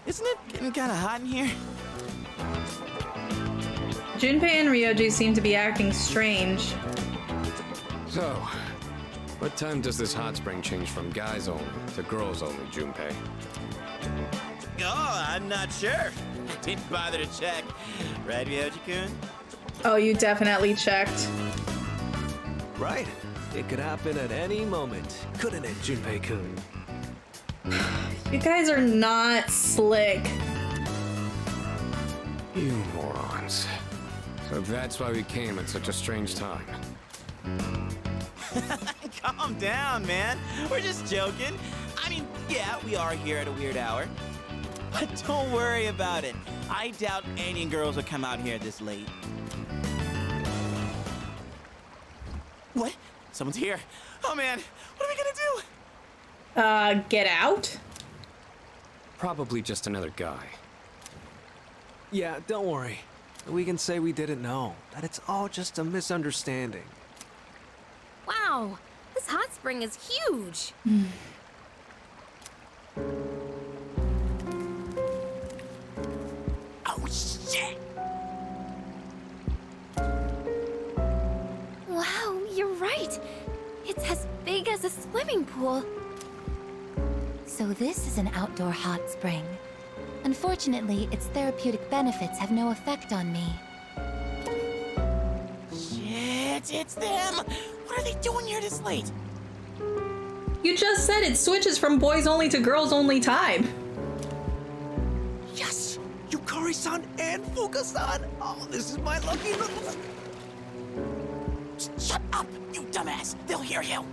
isn't it getting kind of hot in here?
Junpei and Ryoji seem to be acting strange.
So, what time does this hot spring change from guys only to girls only, Junpei?
Oh, I'm not sure. I didn't bother to check. Right, Ryoji-kun?
Oh, you definitely checked.
Right. It could happen at any moment, couldn't it, Junpei-kun?
You guys are not slick.
You morons. So that's why we came at such a strange time.
Calm down, man. We're just joking. I mean, yeah, we are here at a weird hour. But don't worry about it. I doubt any girls would come out here this late. What? Someone's here. Oh man, what are we gonna do?
Get out?
Probably just another guy.
Yeah, don't worry. We can say we didn't know. That it's all just a misunderstanding.
Wow, this hot spring is huge.
Oh shit!
Wow, you're right. It's as big as a swimming pool. So this is an outdoor hot spring. Unfortunately, its therapeutic benefits have no effect on me.
Shit, it's them! What are they doing here this late?
You just said it switches from boys only to girls only time.
Yes! Yukari-san and Fuuka-san! Oh, this is my lucky little...
Shut up, you dumbass! They'll hear you!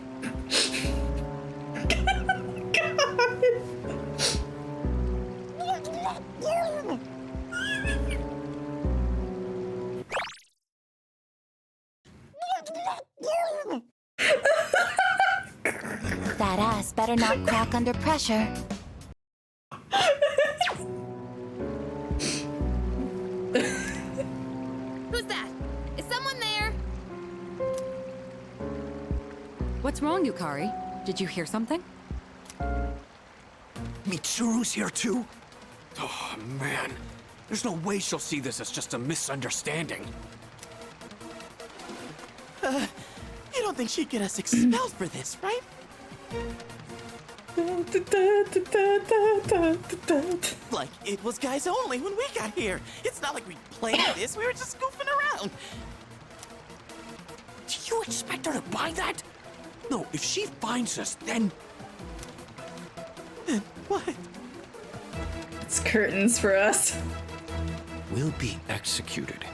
That ass better not crack under pressure.
Who's that? Is someone there?
What's wrong, Yukari? Did you hear something?
Mitsuru's here too? Oh, man. There's no way she'll see this as just a misunderstanding.
You don't think she'd get us expelled for this, right? Like, it was guys only when we got here. It's not like we planned this, we were just goofing around.
Do you expect her to buy that? No, if she finds us, then...
Then what?
It's curtains for us.
We'll be executed.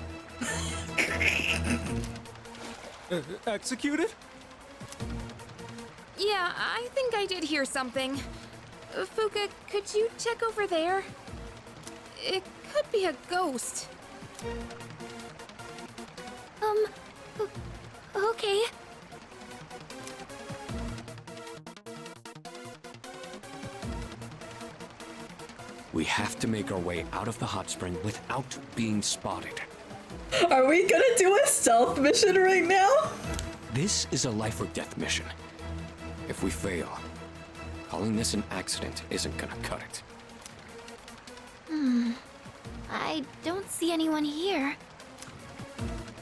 Executed?
Yeah, I think I did hear something. Fuuka, could you check over there? It could be a ghost.
Okay.
have to make our way out of the hot spring without being spotted.
Are we gonna do a stealth mission right now?
This is a life or death mission. If we fail, calling this an accident isn't gonna cut it.
I don't see anyone here.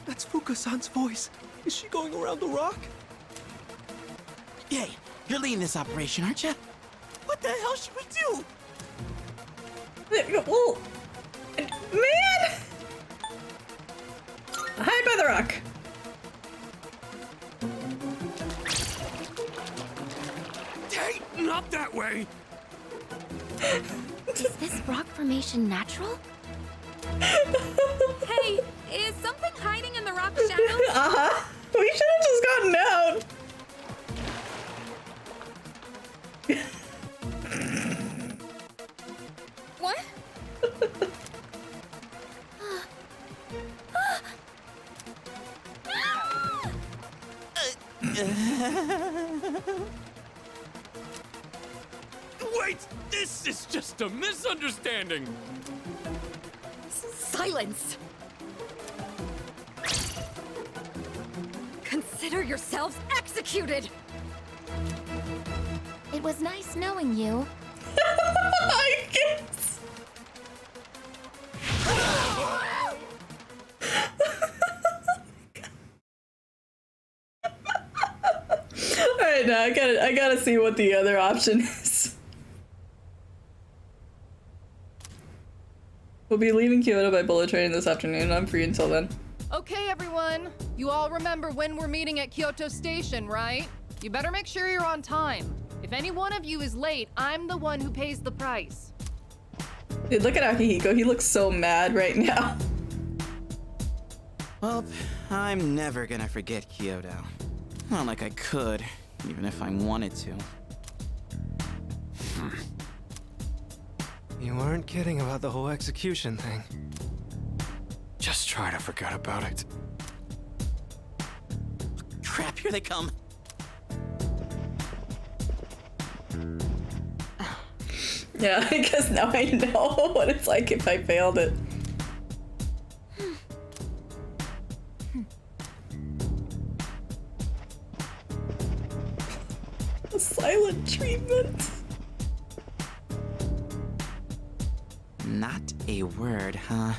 That's Fuuka-san's voice. Is she going around the rock?
Hey, you're leading this operation, aren't you? What the hell should we do?
Well, man! Hide by the rock.
Hey, not that way!
Is this rock formation natural?
Hey, is something hiding in the rock shadows?
Uh-huh. We should have just gotten out.
What?
Wait! This is just a misunderstanding!
Silence! Consider yourselves executed!
It was nice knowing you.
I guess. Alright, now I gotta see what the other option is. We'll be leaving Kyoto by bullet train this afternoon. I'm free until then.
Okay, everyone. You all remember when we're meeting at Kyoto Station, right? You better make sure you're on time. If any one of you is late, I'm the one who pays the price.
Dude, look at Akihiko. He looks so mad right now.
Well, I'm never gonna forget Kyoto. Not like I could, even if I wanted to.
You weren't kidding about the whole execution thing.
Just try to forget about it.
Crap, here they come.
Yeah, I guess now I know what it's like if I failed it. The silent treatment.
Not a word, huh?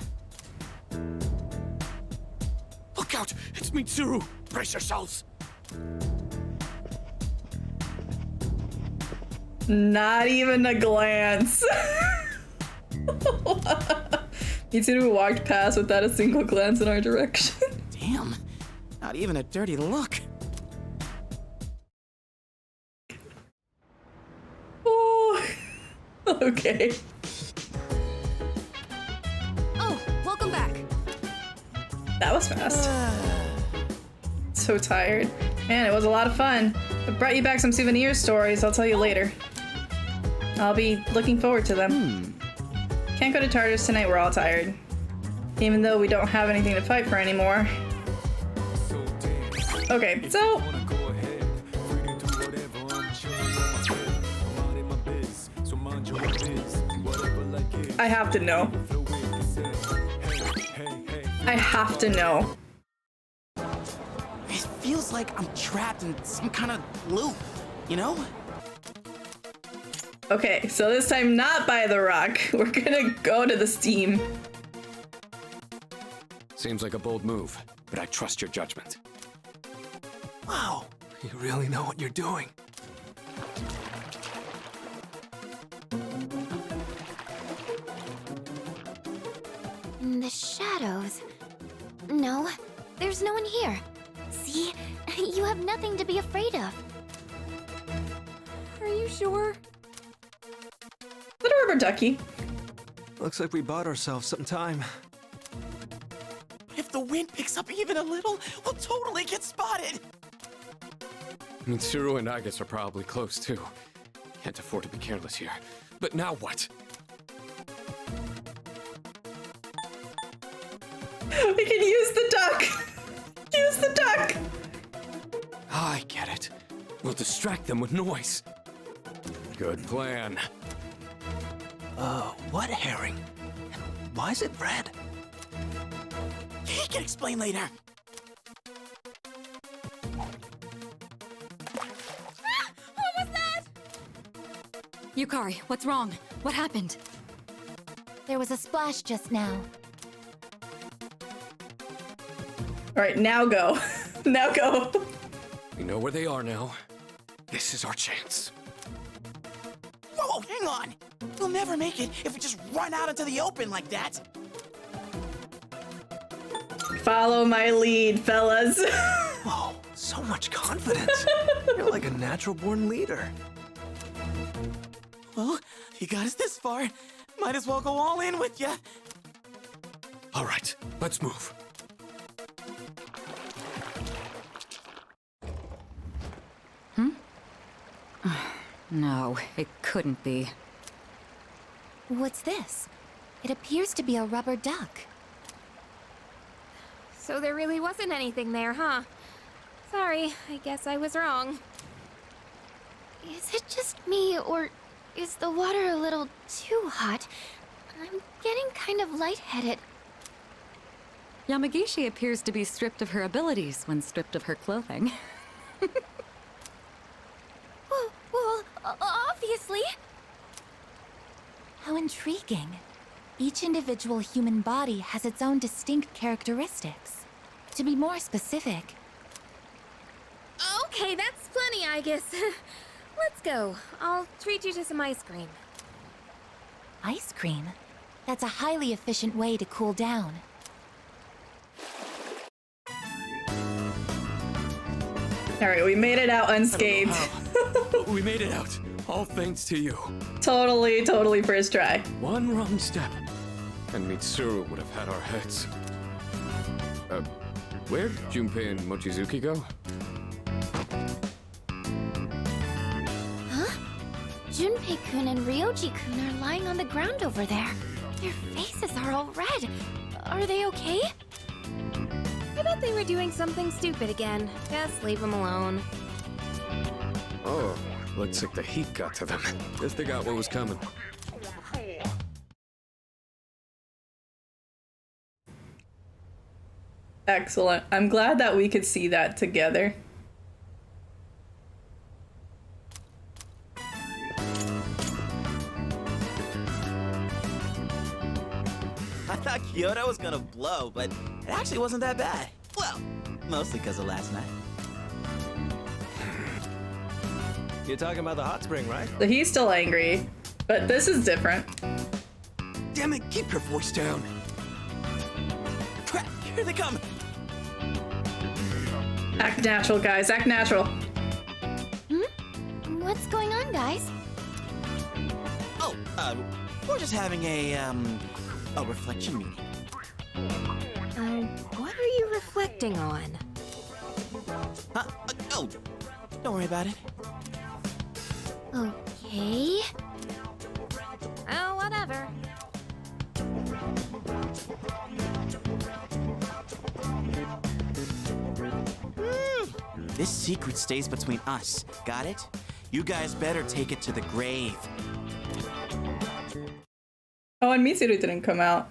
Look out! It's Mitsuru! Brace yourselves!
Not even a glance. Mitsuru walked past without a single glance in our direction.
Damn, not even a dirty look.
Oh, okay.
Oh, welcome back.
That was fast. So tired. Man, it was a lot of fun. I brought you back some souvenir stories. I'll tell you later. I'll be looking forward to them. Can't go to Tartarus tonight. We're all tired. Even though we don't have anything to fight for anymore. Okay, so... I have to know. I have to know.
It feels like I'm trapped in some kind of loop, you know?
Okay, so this time not by the rock. We're gonna go to the steam.
Seems like a bold move, but I trust your judgment.
Wow, you really know what you're doing.
In the shadows. No, there's no one here. See? You have nothing to be afraid of.
Are you sure?
Little rubber ducky.
Looks like we bought ourselves some time.
If the wind picks up even a little, we'll totally get spotted.
Mitsuru and Agus are probably close too. Can't afford to be careless here. But now what?
We can use the duck. Use the duck.
I get it. We'll distract them with noise. Good plan.
What herring? And why is it red?
He can explain later.
What was that? Yukari, what's wrong? What happened?
There was a splash just now.
All right, now go. Now go.
We know where they are now. This is our chance.
Whoa, hang on! We'll never make it if we just run out into the open like that.
Follow my lead, fellas.
Whoa, so much confidence. You're like a natural-born leader.
Well, you got us this far. Might as well go all in with ya.
All right, let's move.
No, it couldn't be.
What's this? It appears to be a rubber duck.
So there really wasn't anything there, huh? Sorry, I guess I was wrong.
Is it just me, or is the water a little too hot? I'm getting kind of lightheaded.
Yamagishi appears to be stripped of her abilities when stripped of her clothing.
Well, obviously. How intriguing. Each individual human body has its own distinct characteristics. To be more specific...
Okay, that's plenty, I guess. Let's go. I'll treat you to some ice cream.
Ice cream? That's a highly efficient way to cool down.
All right, we made it out unscathed.
We made it out. All thanks to you.
Totally first try.
One wrong step, and Mitsuru would have had our heads. Where'd Junpei and Mochizuki go?
Huh? Junpei-kun and Ryoji-kun are lying on the ground over there. Their faces are all red. Are they okay?
I bet they were doing something stupid again. Just leave them alone.
Oh, looks like the heat got to them. Guess they got what was coming.
Excellent. I'm glad that we could see that together.
I thought Kyoto was gonna blow, but it actually wasn't that bad. Well, mostly because of last night.
You're talking about the hot spring, right?
So he's still angry, but this is different.
Damn it, keep your voice down. Crap, here they come.
Act natural, guys. Act natural.
What's going on, guys?
Oh, we're just having a reflection meeting.
What are you reflecting on?
Huh? Oh, don't worry about it.
Okay.
Oh, whatever.
This secret stays between us. Got it? You guys better take it to the grave.
Oh, and Mitsuru didn't come out.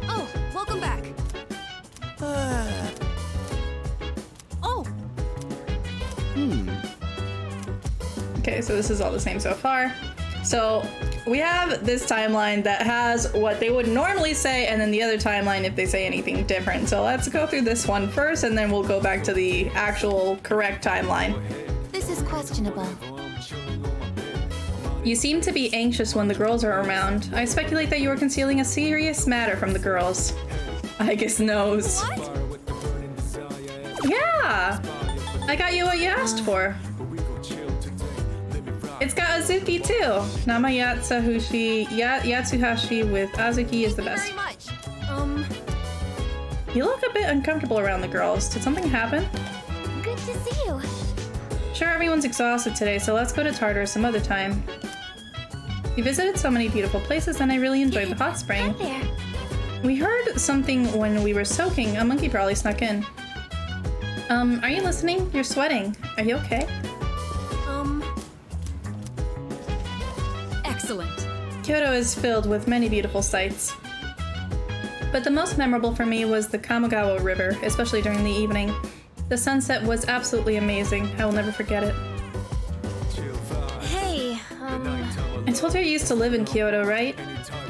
Oh, welcome back. Oh.
Okay, so this is all the same so far. So we have this timeline that has what they would normally say, and then the other timeline if they say anything different. So let's go through this one first, and then we'll go back to the actual correct timeline.
This is questionable.
You seem to be anxious when the girls are around. I speculate that you are concealing a serious matter from the girls. I guess knows.
What?
Yeah! I got you what you asked for. It's got Azuki too. Nama Yatsuhashi with Azuki is the best.
Very much.
You look a bit uncomfortable around the girls. Did something happen?
Good to see you.
Sure, everyone's exhausted today, so let's go to Tartarus some other time. We visited so many beautiful places and I really enjoyed the hot spring.
Hi there.
We heard something when we were soaking. A monkey probably snuck in. Are you listening? You're sweating. Are you okay?
Excellent.
Kyoto is filled with many beautiful sights. But the most memorable for me was the Kamogawa River, especially during the evening. The sunset was absolutely amazing. I will never forget it.
Hey,
I told you I used to live in Kyoto, right?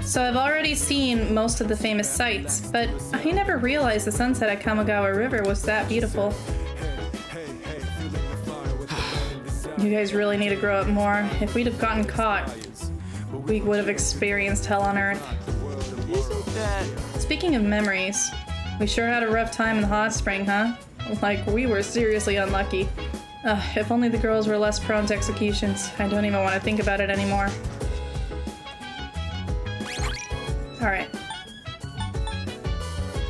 So I've already seen most of the famous sights, but I never realized the sunset at Kamogawa River was that beautiful. You guys really need to grow up more. If we'd have gotten caught, we would have experienced hell on Earth. Speaking of memories, we sure had a rough time in the hot spring, huh? Like, we were seriously unlucky. If only the girls were less prone to executions. I don't even want to think about it anymore. Alright.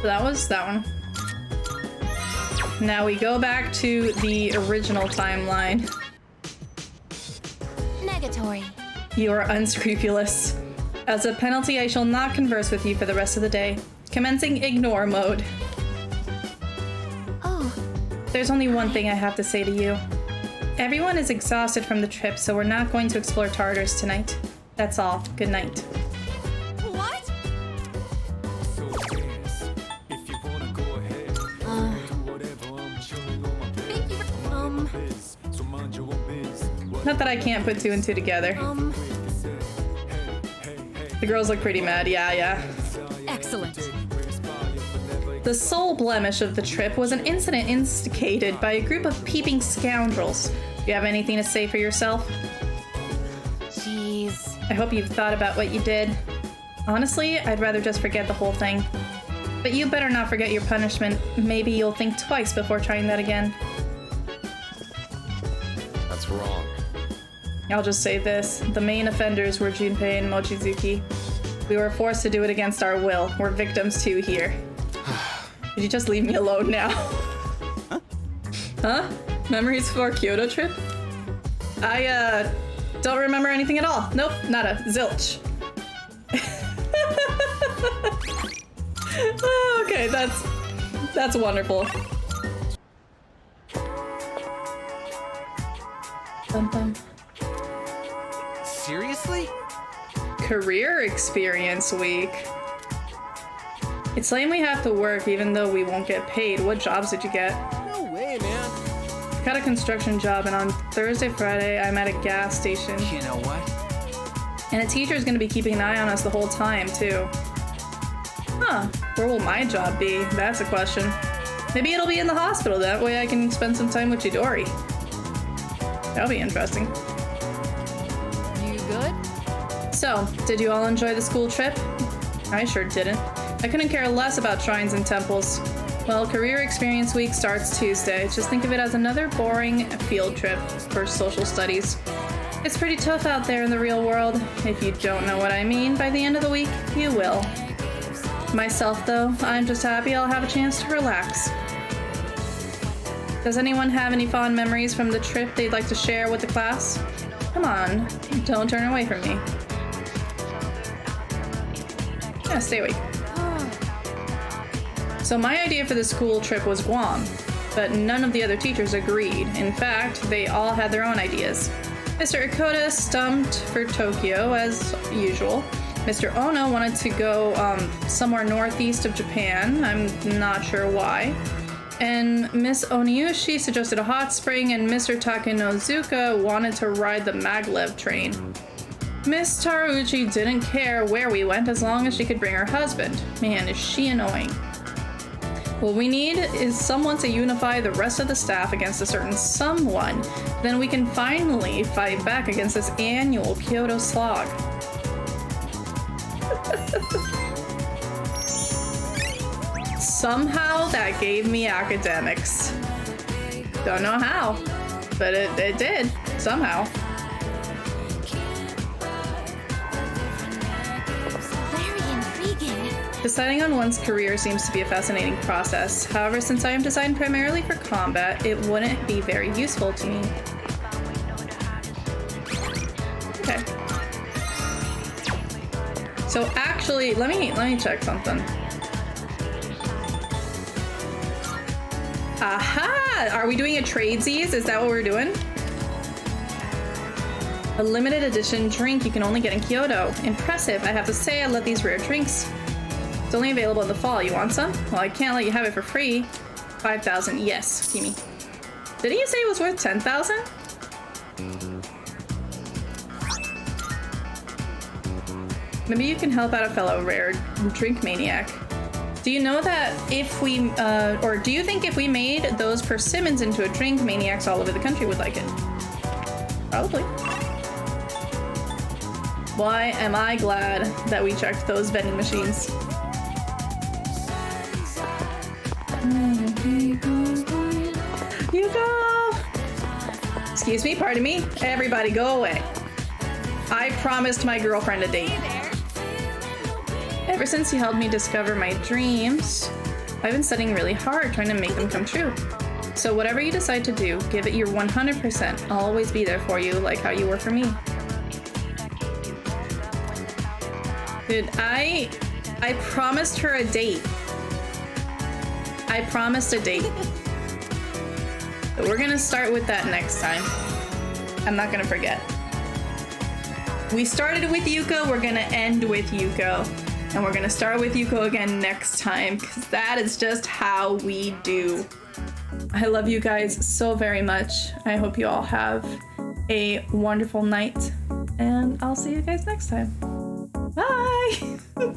So that was that one. Now we go back to the original timeline.
Negatory.
You are unscrupulous. As a penalty, I shall not converse with you for the rest of the day. Commencing ignore mode.
Oh.
There's only one thing I have to say to you. Everyone is exhausted from the trip, so we're not going to explore Tartarus tonight. That's all. Good night.
What?
Not that I can't put two and two together. The girls look pretty mad. Yeah.
Excellent.
The sole blemish of the trip was an incident instigated by a group of peeping scoundrels. Do you have anything to say for yourself?
Jeez.
I hope you've thought about what you did. Honestly, I'd rather just forget the whole thing. But you better not forget your punishment. Maybe you'll think twice before trying that again.
That's wrong.
I'll just say this. The main offenders were Junpei and Mochizuki. We were forced to do it against our will. We're victims too here. Did you just leave me alone now? Huh? Memories for Kyoto trip? I, don't remember anything at all. Nope, nada. Zilch. Okay, that's wonderful. Bum, bum.
Seriously?
Career experience week. It's lame we have to work even though we won't get paid. What jobs did you get?
No way, man.
Got a construction job, and on Thursday, Friday, I'm at a gas station.
You know what?
And a teacher's gonna be keeping an eye on us the whole time, too. Huh, where will my job be? That's a question. Maybe it'll be in the hospital, that way I can spend some time with Chidori. That'll be interesting.
You good?
So, did you all enjoy the school trip? I sure didn't. I couldn't care less about shrines and temples. Well, Career Experience Week starts Tuesday. Just think of it as another boring field trip for social studies. It's pretty tough out there in the real world. If you don't know what I mean, by the end of the week, you will. Myself, though, I'm just happy I'll have a chance to relax. Does anyone have any fond memories from the trip they'd like to share with the class? Come on, don't turn away from me. Yeah, stay awake. So my idea for the school trip was Guam, but none of the other teachers agreed. In fact, they all had their own ideas. Mr. Ikoda stumped for Tokyo, as usual. Mr. Ono wanted to go somewhere northeast of Japan. I'm not sure why. And Miss Oniushi suggested a hot spring, and Mr. Takenozuka wanted to ride the maglev train. Miss Taruchi didn't care where we went as long as she could bring her husband. Man, is she annoying. What we need is someone to unify the rest of the staff against a certain someone. Then we can finally fight back against this annual Kyoto slog. Somehow that gave me academics. Don't know how, but it did, somehow. Deciding on one's career seems to be a fascinating process. However, since I am designed primarily for combat, it wouldn't be very useful to me. Okay. So actually, let me check something. Aha! Are we doing a tradesies? Is that what we're doing? A limited edition drink you can only get in Kyoto. Impressive. I have to say, I love these rare drinks. It's only available in the fall. You want some? Well, I can't let you have it for free. 5,000. Yes, Kimi. Didn't you say it was worth 10,000? Maybe you can help out a fellow rare drink maniac. Do you know that if we, or do you think if we made those persimmons into a drink, maniacs all over the country would like it? Probably. Why am I glad that we checked those vending machines? Yuko! Excuse me, pardon me. Everybody go away. I promised my girlfriend a date. Ever since you helped me discover my dreams, I've been studying really hard trying to make them come true. So whatever you decide to do, give it your 100%. I'll always be there for you, like how you were for me. Dude, I promised her a date. I promised a date. But we're gonna start with that next time. I'm not gonna forget. We started with Yuko, we're gonna end with Yuko. And we're gonna start with Yuko again next time, because that is just how we do. I love you guys so very much. I hope you all have a wonderful night, and I'll see you guys next time. Bye!